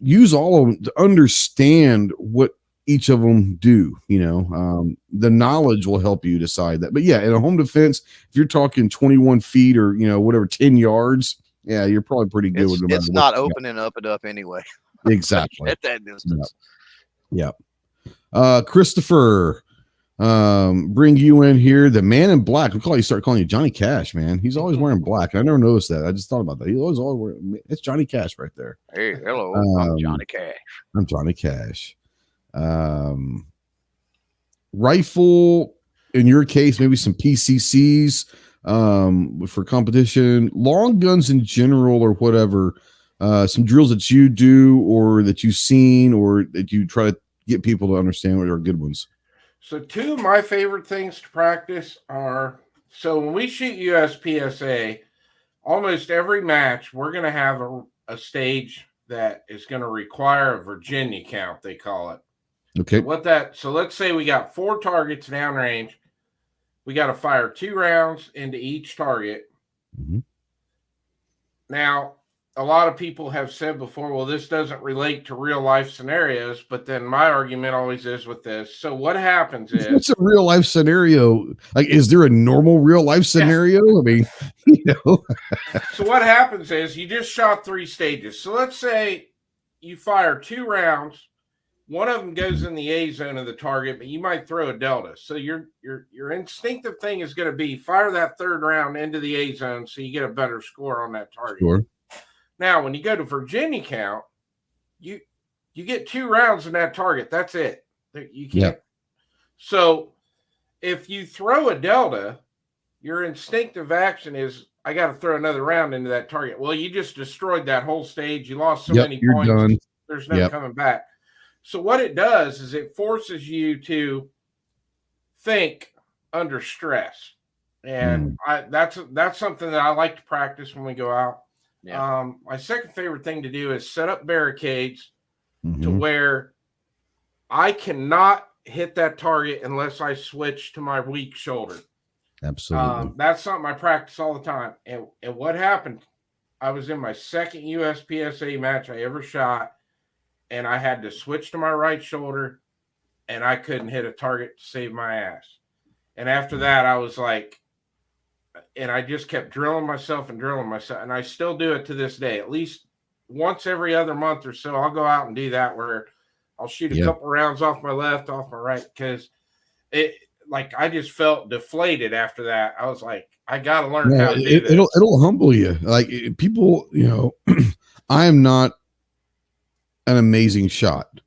use all of them to understand what each of them do. The knowledge will help you decide that. But yeah, in a home defense, if you're talking 21 feet or whatever 10 yards, you're probably pretty good with them. It's not opening up anyway. Exactly. At that distance. Yep. Christopher, bring you in here. The man in black. Start calling you Johnny Cash, man. He's always wearing black. I never noticed that. I just thought about that. He's always wearing. It's Johnny Cash right there. Hey, hello. I'm Johnny Cash. I'm Johnny Cash. Rifle, in your case, maybe some PCCs for competition, long guns in general or whatever, some drills that you do or that you've seen or that you try to get people to understand what are good ones. So 2 of my favorite things to practice are, so when we shoot USPSA, almost every match, we're going to have a stage that is going to require a Virginia count, they call it. Okay. So let's say we got 4 targets downrange. We got to fire 2 rounds into each target. Mm-hmm. Now, a lot of people have said before, well, this doesn't relate to real life scenarios, but then my argument always is with this. So what happens is, it's a real life scenario. Like, is there a normal real life scenario? I mean, So what happens is you just shot 3 stages. So let's say you fire 2 rounds. One of them goes in the A zone of the target, but you might throw a delta. So your instinctive thing is going to be fire that 3rd round into the A zone so you get a better score on that target. Sure. Now, when you go to Virginia count, you get 2 rounds in that target. That's it. You can't. Yep. So if you throw a delta, your instinctive action is, I got to throw another round into that target. Well, you just destroyed that whole stage. You lost so many points. Done. There's no coming back. So what it does is it forces you to think under stress. And that's something that I like to practice when we go out. Yeah. My second favorite thing to do is set up barricades to where I cannot hit that target unless I switch to my weak shoulder. Absolutely. That's something I practice all the time. And what happened, I was in my second USPSA match I ever shot, and I had to switch to my right shoulder, and I couldn't hit a target to save my ass. And after that, I was like, and I just kept drilling myself, and I still do it to this day. At least once every other month or so, I'll go out and do that, where I'll shoot a couple rounds off my left, off my right, because I just felt deflated after that. I was like, I got to learn how to do this. It'll humble you. Like, people, I am not an amazing shot.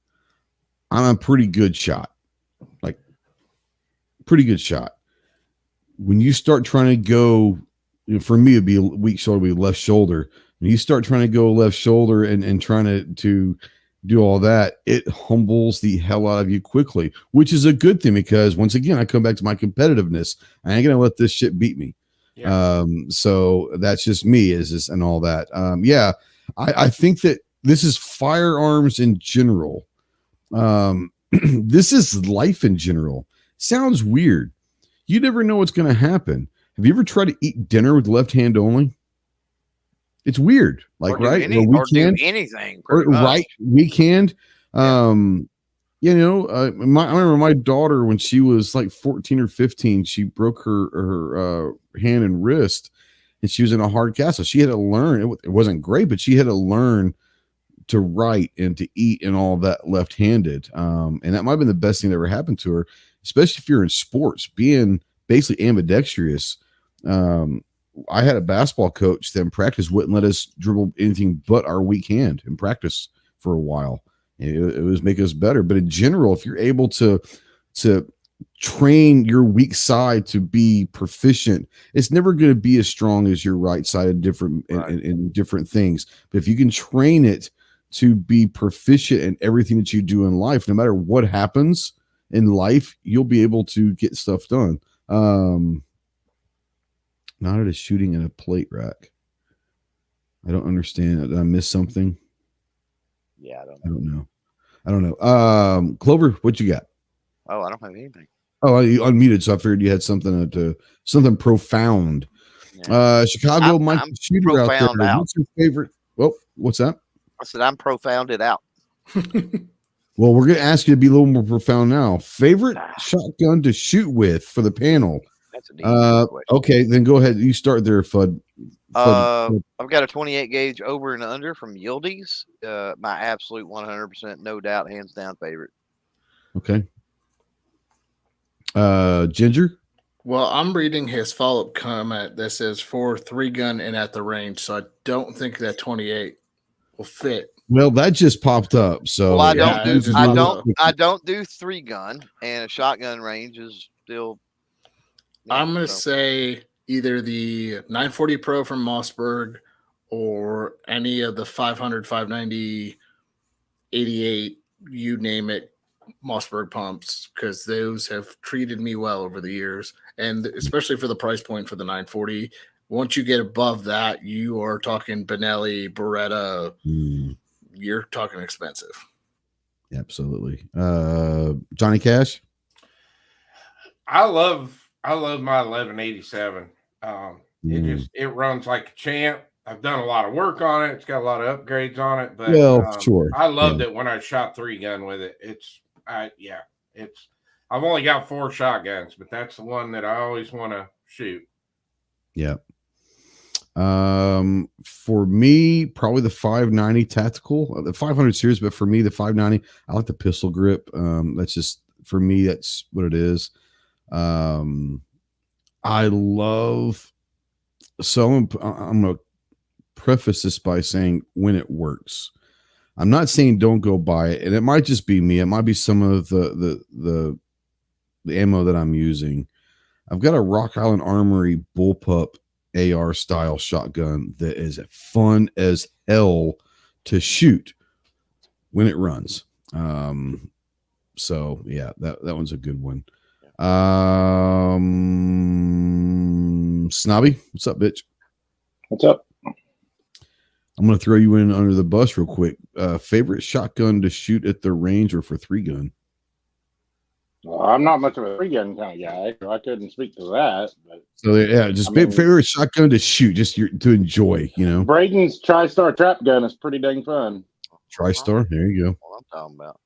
I'm a pretty good shot. Like, pretty good shot. When you start trying to go, for me, it'd be a weak shoulder, would be left shoulder. When you start trying to go left shoulder and trying to do all that, it humbles the hell out of you quickly, which is a good thing, because once again, I come back to my competitiveness. I ain't gonna let this shit beat me. Yeah. So that's just me, and all that. I think that this is firearms in general. This is life in general. Sounds weird. You never know what's going to happen. Have you ever tried to eat dinner with left hand only? It's weird. Like, right? Do anything. Right. Weekend. You know, I remember my daughter when she was like 14 or 15, she broke her hand and wrist, and she was in a hard cast. So she had to learn. It wasn't great, but she had to learn to write and to eat and all that left-handed. And that might have been the best thing that ever happened to her, especially if you're in sports, being basically ambidextrous. I had a basketball coach that in practice wouldn't let us dribble anything but our weak hand in practice for a while. It was making us better. But in general, if you're able to train your weak side to be proficient, it's never going to be as strong as your right side in different things. But if you can train it to be proficient in everything that you do in life, no matter what happens in life, you'll be able to get stuff done. Not at a shooting in a plate rack. I don't understand. Did I miss something? Yeah, I don't know. Clover, what you got? Oh, I don't have anything. Oh, you unmuted, so I figured you had something profound. Yeah. Chicago, Mike Shooter out there. What's your favorite? Well, what's that? I said I'm profounded out. Well, we're going to ask you to be a little more profound now. Favorite shotgun to shoot with for the panel? That's a deep question. Okay, then go ahead. You start there, Fudd. I've got a 28 gauge over and under from Yildiz. My absolute 100%, no doubt, hands down favorite. Okay. Ginger? Well, I'm reading his follow-up comment that says for 3-gun and at the range, so I don't think that 28 will fit. Well, that just popped up. So well, I don't do 3-gun, and a shotgun range is still. I'm going to say either the 940 Pro from Mossberg or any of the 500, 590, 88, you name it, Mossberg pumps, because those have treated me well over the years, and especially for the price point for the 940. Once you get above that, you are talking Benelli, Beretta. You're talking expensive. Absolutely. Johnny Cash? I love my 1187. It runs like a champ. I've done a lot of work on it. It's got a lot of upgrades on it, but sure. I loved it when I shot 3-gun with it. I've only got 4 shotguns, but that's the one that I always want to shoot. Yeah. For me, probably the 590 tactical, the 500 series, but for me, the 590, I like the pistol grip. That's just, for me, that's what it is. I love, so I'm going to preface this by saying when it works. I'm not saying don't go buy it, and it might just be me. It might be some of the ammo that I'm using. I've got a Rock Island Armory bullpup AR style shotgun that is fun as hell to shoot when it runs. So yeah, that one's a good one. Snobby, what's up, bitch? What's up? I'm gonna throw you in under the bus real quick. Favorite shotgun to shoot at the range or for 3-gun? Well, I'm not much of a 3-gun kind of guy, so I couldn't speak to that. But so yeah, just favorite shotgun to shoot, just to enjoy, you know. Braden's TriStar trap gun is pretty dang fun. TriStar, there you go. What I'm talking about.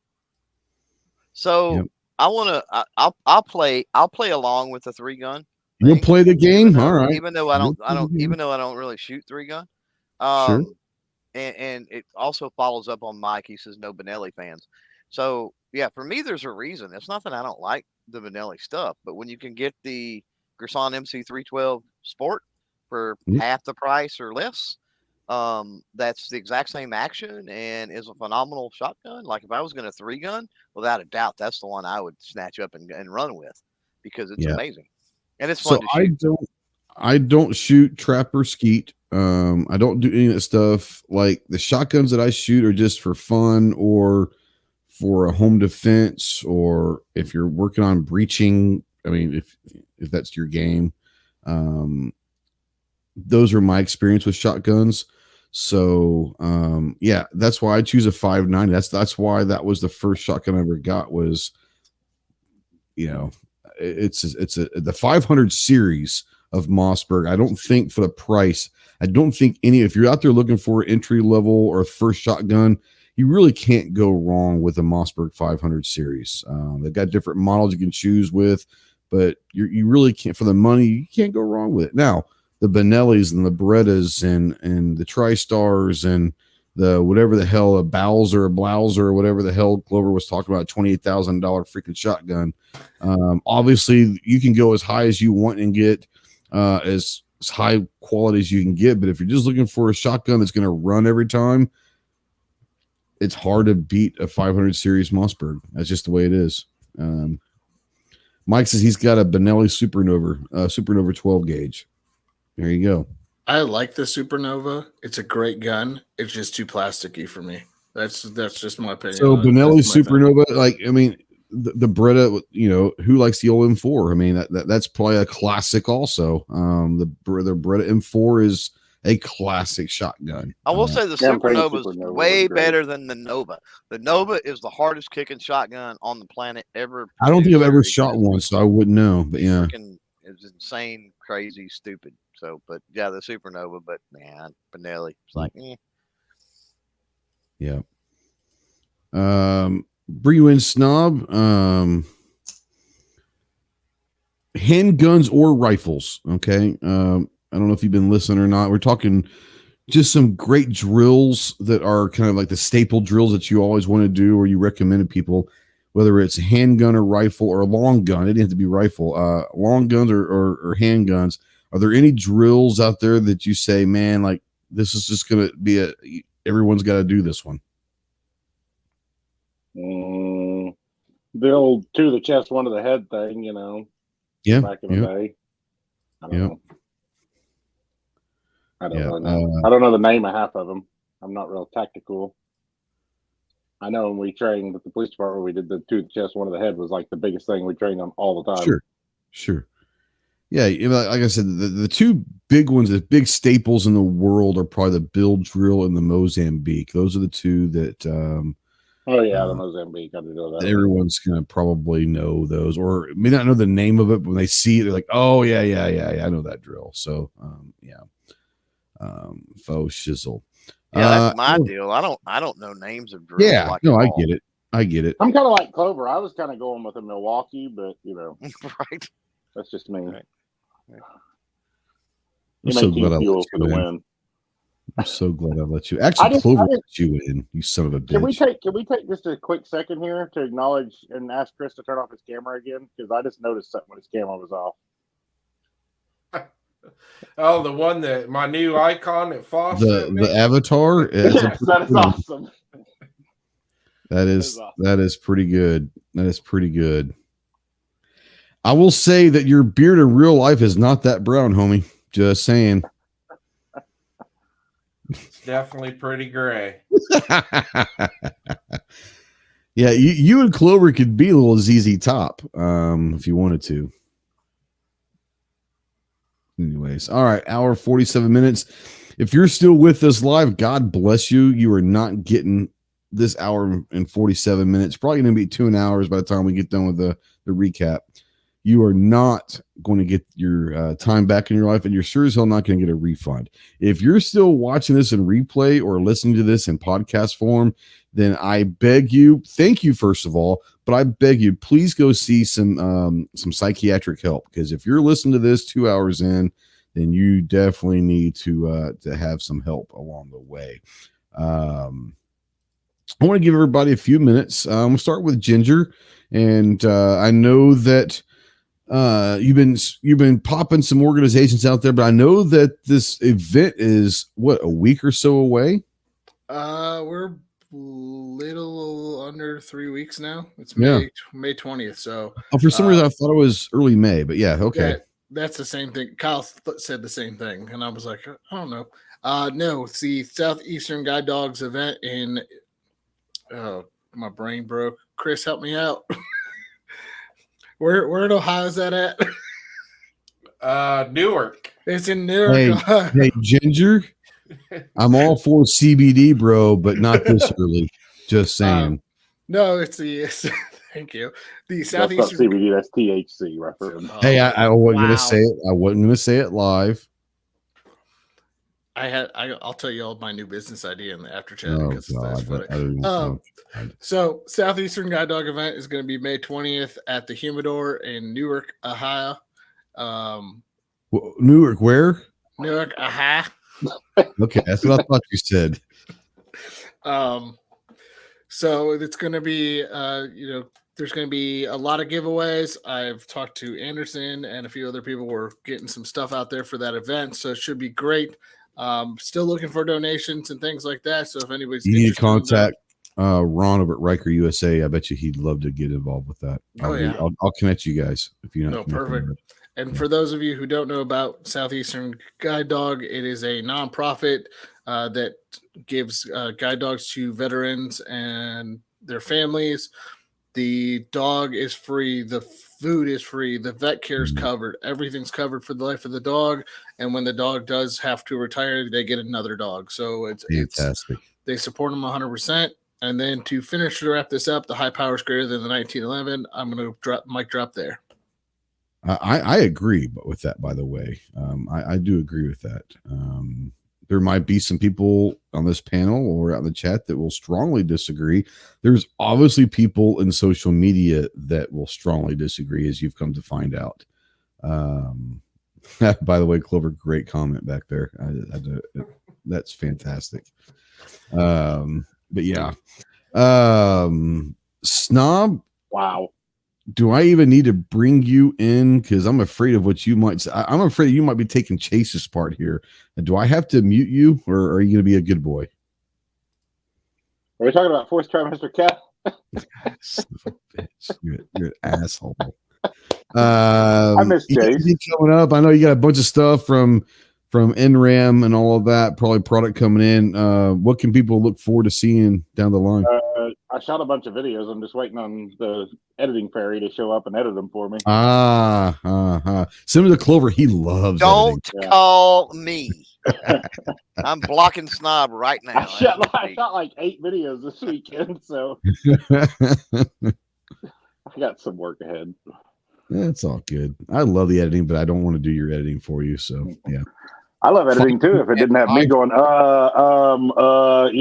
So yep. I'll play along with the 3-gun. You'll play the game, all right. Even though I don't really shoot 3-gun. Sure. And it also follows up on Mike. He says no Benelli fans. So yeah, for me, there's a reason. It's not that I don't like the Benelli stuff, but when you can get the Grisan MC312 Sport for half the price or less, that's the exact same action and is a phenomenal shotgun. Like if I was going to 3-gun, without a doubt, that's the one I would snatch up and run with because it's amazing and it's fun to shoot. I don't shoot trap or skeet. I don't do any of that stuff. Like the shotguns that I shoot are just for fun or for a home defense, or if you're working on breaching. I mean, if that's your game, those are my experience with shotguns. So, yeah, that's why I choose a 590. That's why that was the first shotgun I ever got was, you know, it's the 500 series of Mossberg. I don't think for the price, I don't think if you're out there looking for entry level or first shotgun, you really can't go wrong with the Mossberg 500 series. They've got different models you can choose with, but you really can't, for the money, you can't go wrong with it. Now, the Benellis and the Berettas and the TriStars and the whatever the hell, a Bowser, a Blauser, or whatever the hell Clover was talking about, $28,000 freaking shotgun. Obviously, you can go as high as you want and get as high quality as you can get, but if you're just looking for a shotgun that's going to run every time, it's hard to beat a 500 series Mossberg. That's just the way it is. Mike says he's got a Benelli Supernova 12 gauge. There you go. I like the Supernova. It's a great gun. It's just too plasticky for me. That's just my opinion. So Benelli Supernova, the Beretta, who likes the old M4? I mean, that's probably a classic also. The Beretta M4 is a classic shotgun. I will say the Supernova is way better than the Nova. The Nova is the hardest kicking shotgun on the planet ever. I don't think I've ever shot one, so I wouldn't know. But yeah, it's insane, crazy, stupid. So, but yeah, the Supernova. But man, Benelli, it's like, yeah. Bring you in, Snob. Handguns or rifles. Okay. I don't know if you've been listening or not. We're talking just some great drills that are kind of like the staple drills that you always want to do or you recommend to people, whether it's handgun or rifle or a long gun. It didn't have to be rifle. Long guns or handguns. Are there any drills out there that you say, man, like this is just going to be everyone's got to do this one? The old to the chest, one to the head thing, Yeah. back in the day. I don't know. I don't know. I don't know the name of half of them. I'm not real tactical. I know when we trained with the police department, we did the to the chest, one to the head was like the biggest thing we trained on all the time. Sure. Yeah, like I said, the two big ones, the big staples in the world are probably the Bill drill and the Mozambique. Those are the two that. The Mozambique. I didn't know that. Everyone's gonna probably know those, or may not know the name of it, but when they see it, they're like, "Oh yeah, I know that drill." So, faux shizzle. Yeah, that's my deal. I don't know names of drills. Yeah, like no, I get it. I'm kind of like Clover. I was kind of going with a Milwaukee, but right. That's just me. Right. I'm so glad I let you in. I'm so glad I let you. Actually, Clover let you in. You son of a bitch. Can we take just a quick second here to acknowledge and ask Chris to turn off his camera again? Because I just noticed something when his camera was off. Oh, the one that my new icon at Foster. The avatar. Yes, that is awesome. That is pretty good. That is pretty good. I will say that your beard in real life is not that brown, homie. Just saying. It's definitely pretty gray. Yeah, you and Clover could be a little ZZ Top if you wanted to. Anyways, all right, hour 47 minutes. If you're still with us live, God bless you. You are not getting this hour and 47 minutes. Probably going to be 2 hours by the time we get done with the recap. You are not going to get your time back in your life, and you're sure as hell not going to get a refund. If you're still watching this in replay or listening to this in podcast form, then I beg you, thank you first of all, but I beg you, please go see some psychiatric help, because if you're listening to this 2 hours in, then you definitely need to have some help along the way. I want to give everybody a few minutes. I'm going to start with Ginger, and I know that you've been popping some organizations out there, but I know that this event is a week or so away. We're little under 3 weeks now. It's May 20th. So for some reason I thought it was early May, but yeah, okay. Yeah, that's the same thing. Kyle said the same thing, and I was like, I don't know. No, it's the Southeastern Guide Dogs event in. My brain broke. Chris, help me out. Where in Ohio is that at? Newark. It's in Newark. Hey, Ginger. I'm all for CBD, bro, but not this early. Just saying. No, it's Thank you. The That's not Southeastern CBD. That's THC, reference. Hey, I wasn't wow. gonna say it. I wasn't gonna say it live. I'll tell you all my new business idea in the after chat Oh because that's God! funny. So Southeastern Guide Dog event is going to be May 20th at the Humidor in Newark, Ohio. Newark, where? Newark, Ohio. Okay, that's what I thought you said. So it's going to be, there's going to be a lot of giveaways. I've talked to Anderson and a few other people. We're getting some stuff out there for that event, so it should be great. Still looking for donations and things like that. So if anybody's you need to contact Ron over at Riker USA. I bet you he'd love to get involved with that. I'll connect you guys if you know. No, perfect. And for those of you who don't know about Southeastern Guide Dog, it is a nonprofit that gives guide dogs to veterans and their families. The dog is free. The food is free. The vet care is covered. Everything's covered for the life of the dog. And when the dog does have to retire, they get another dog. So it's fantastic. They support them 100%. And then to wrap this up, the high power is greater than the 1911. I'm going to mic drop there. I agree with that, by the way. I do agree with that. There might be some people on this panel or out in the chat that will strongly disagree. There's obviously people in social media that will strongly disagree, as you've come to find out. By the way, Clover, great comment back there. That's fantastic. But yeah. Snob. Wow. Do I even need to bring you in? Because I'm afraid of what you might say. I'm afraid you might be taking Chase's part here. Do I have to mute you, or are you going to be a good boy? Are we talking about fourth trimester cat? You're an asshole. I miss Chase. Coming up. I know you got a bunch of stuff from NRAM and all of that. Probably product coming in. What can people look forward to seeing down the line? I shot a bunch of videos. I'm just waiting on the editing fairy to show up and edit them for me. Similar to Clover, he loves. Don't call me. I'm blocking Snob right now. I shot like 8 videos this weekend, so I got some work ahead. That's all good. I love the editing, but I don't want to do your editing for you. So yeah. I love editing too. If it didn't have me going, you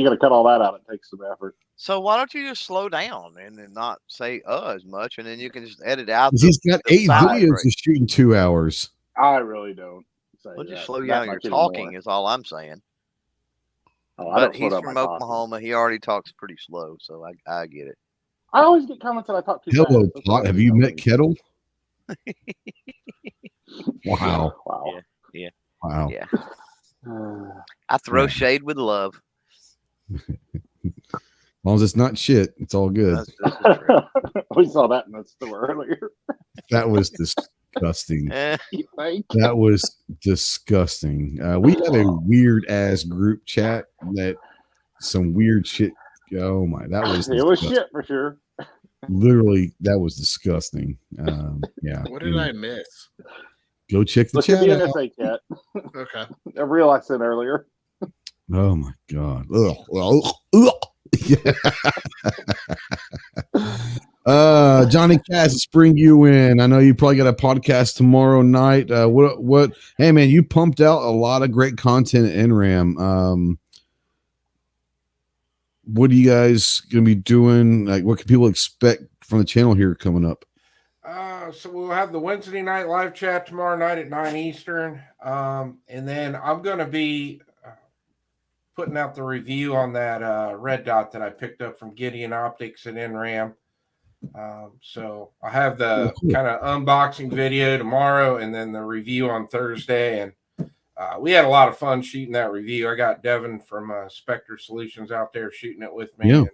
got to cut all that out. It takes some effort. So why don't you just slow down and then not say as much, and then you can just edit out. He's got 8 videos to shoot in 2 hours. I really don't. Well, just slow down your talking is all I'm saying. But he's from Oklahoma. He already talks pretty slow, so I get it. I always get comments that I talk too fast. Hello, Pot. Have you met Kettle? Wow. Yeah. Wow. Yeah. I throw shade with love. As long as it's not shit, it's all good. We saw that in the store earlier. That was disgusting. That was disgusting. We had a weird ass group chat that some weird shit. Oh my, that was it was shit for sure. Literally, that was disgusting. Yeah. What did I miss? Go check the chat out. NSA chat. Okay. A reel I sent earlier. Oh my god. Johnny Cass, let's bring you in. I know you probably got a podcast tomorrow night. What hey man, you pumped out a lot of great content at NRAM. What are you guys gonna be doing? Like, what can people expect from the channel here coming up? So we'll have the Wednesday night live chat tomorrow night at 9 Eastern. And then I'm going to be putting out the review on that red dot that I picked up from Gideon Optics and NRAM. So I have the kind of unboxing video tomorrow and then the review on Thursday. And we had a lot of fun shooting that review. I got Devin from Spectre Solutions out there shooting it with me. Yeah.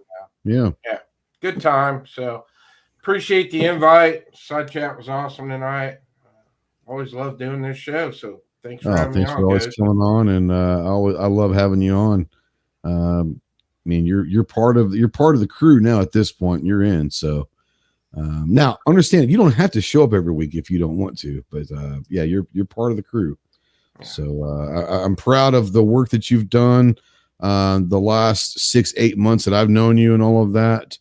And, yeah. Good time. So appreciate the invite. Side chat was awesome tonight. Always love doing this show. So thanks for having me on. Thanks for always coming on, and I love having you on. I mean, you're part of the crew now. At this point, you're in. So now, understand you don't have to show up every week if you don't want to, but yeah, you're part of the crew. So I'm proud of the work that you've done the last 6-8 months that I've known you and all of that.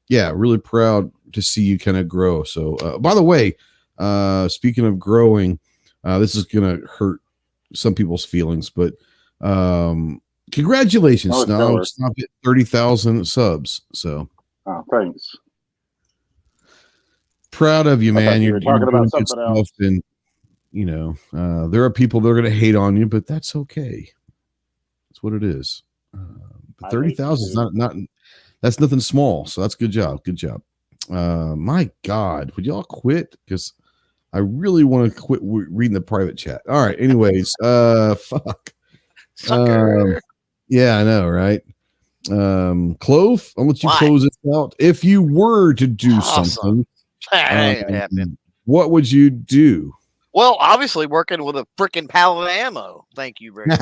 yeah, really proud to see you kind of grow. So, by the way, speaking of growing, this is going to hurt some people's feelings, but congratulations. Now stop at 30,000 subs. So, thanks. Proud of you, man. You're talking about something else. And, there are people that are going to hate on you, but that's okay. That's what it is. But 30,000 is not that's nothing small. So that's good job. Good job. My God, would y'all quit? Because I really want to quit reading the private chat. All right. Anyways, fuck. Yeah, I know, right? Clove, I'll let you close this out. If you were to do something, what would you do? Well, obviously working with a freaking pallet of ammo. Thank you very much.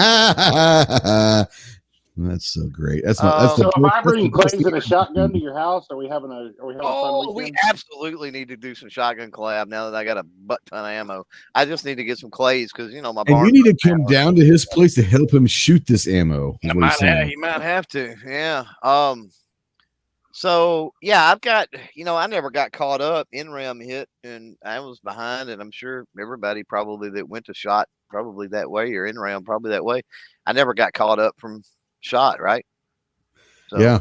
That's so great. That's not. So, if I bring Clays and a shotgun to your house, are we having a fun weekend? We absolutely need to do some shotgun collab now that I got a butt ton of ammo. I just need to get some Clays because my. And you need to come down to his place to help him shoot this ammo. He might have to. Yeah. So yeah, I've got. I never got caught up. NRAM hit, and I was behind, and I'm sure everybody probably that went to shot probably that way, or NRAM probably that way. I never got caught up from shot, right? So, yeah.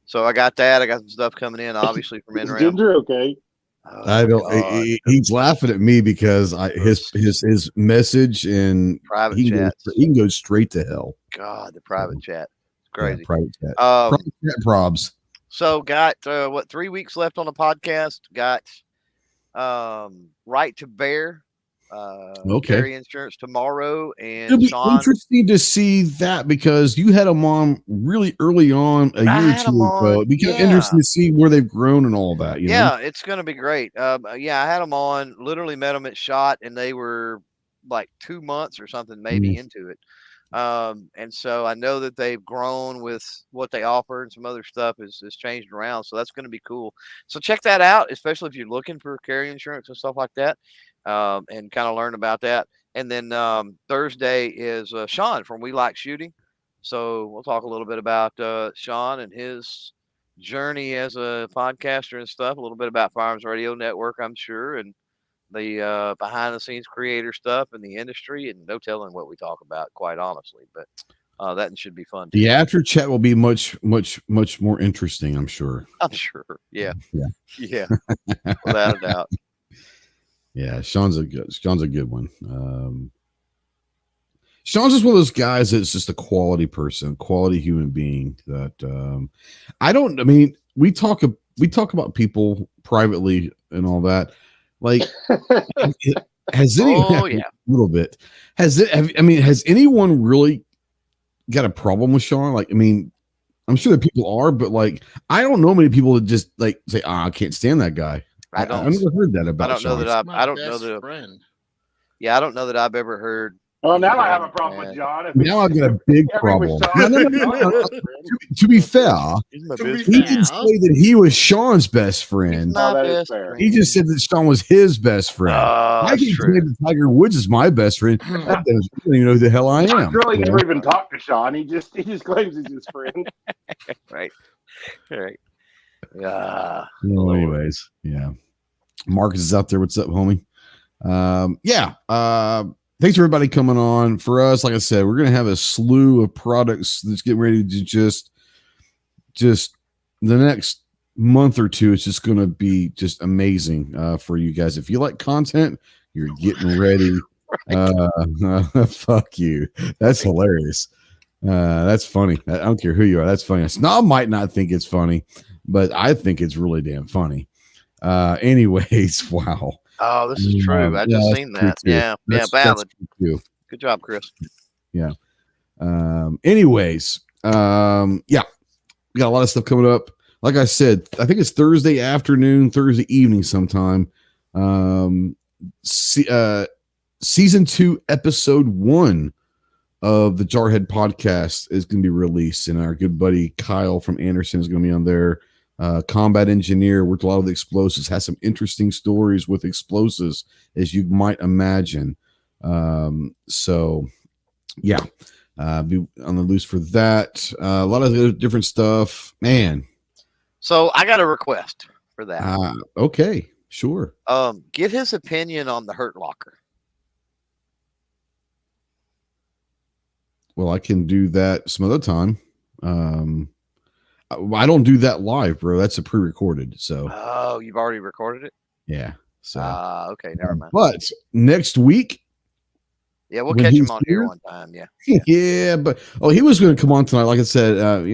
So I got that. I got some stuff coming in, obviously from NRAM. Ginger, okay. I don't. He's laughing at me because his message and private chat. He can go straight to hell. God, the private chat, it's crazy. Yeah, private chat. Private chat probs. So got 3 weeks left on the podcast. Got Right to Bear. Carry insurance tomorrow, and it'll be Sean, interesting to see that because you had them on really early on a year or two ago. It'd be kind of interesting to see where they've grown and all that. You know? It's going to be great. I had them on. Literally met them at SHOT, and they were like 2 months or something, maybe into it. And so I know that they've grown with what they offer, and some other stuff is changed around. So that's going to be cool. So check that out, especially if you're looking for carry insurance and stuff like that. And kind of learn about that. And then Thursday is Sean from We Like Shooting. So we'll talk a little bit about Sean and his journey as a podcaster and stuff, a little bit about Firearms Radio Network, I'm sure, and the behind the scenes creator stuff in the industry, and no telling what we talk about, quite honestly. But that should be fun too. The after chat will be much more interesting, I'm sure. I'm sure. Yeah. Without a doubt. Yeah, Sean's a good one. Sean's just one of those guys that's just a quality person, quality human being. That we talk about people privately and all that. Like, has anyone a little bit? Has anyone really got a problem with Sean? Like, I'm sure that people are, but like, I don't know many people that just like say, I can't stand that guy. I've never heard that about. I don't know that I've ever heard. Oh, now I have a problem with John. Now I've got a big problem. To be fair, he didn't say that he was Sean's best friend. He just said that Sean was his best friend. I can claim that Tiger Woods is my best friend. I don't even know who the hell I am. I really never even talked to Sean. He just claims he's his friend. Right. Yeah. Well, anyways, yeah. Marcus is out there. What's up, homie? Thanks for everybody coming on. For us, like I said, we're gonna have a slew of products that's getting ready to just the next month or two. It's just gonna be just amazing for you guys. If you like content, you're getting ready. Fuck you. That's hilarious. That's funny. I don't care who you are. That's funny. A snob might not think it's funny, but I think it's really damn funny. Anyways, wow. Oh, this is true. I just seen that. Yeah, valid. Good job, Chris. Yeah. Anyways, we got a lot of stuff coming up. Like I said, I think it's Thursday afternoon, Thursday evening sometime. Season 2, episode 1 of the Jarhead podcast is going to be released, and our good buddy Kyle from Anderson is going to be on there. Combat engineer, worked a lot with explosives, has some interesting stories with explosives, as you might imagine. So yeah, be on the loose for that. A lot of different stuff, man. So I got a request for that. Okay, sure. Get his opinion on the Hurt Locker. Well, I can do that some other time. I don't do that live, bro. That's a pre-recorded. So. Oh, you've already recorded it? Yeah. So. Okay, never mind. But next week. Yeah, we'll catch him on here one time. Yeah. Yeah, but he was going to come on tonight. Like I said,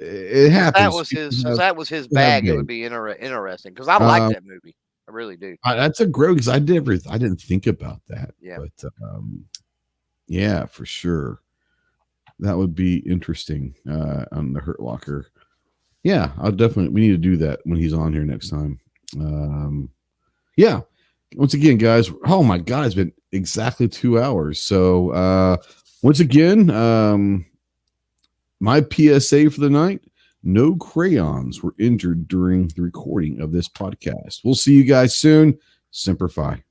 it happens. That was his bag. It would be interesting because I like that movie. I really do. That's a great because I didn't think about that. Yeah. But yeah, for sure. That would be interesting on the Hurt Locker. Yeah, we need to do that when he's on here next time. Yeah. Once again, guys, oh my God, it's been exactly 2 hours. So once again, my PSA for the night, no crayons were injured during the recording of this podcast. We'll see you guys soon. Semper Fi.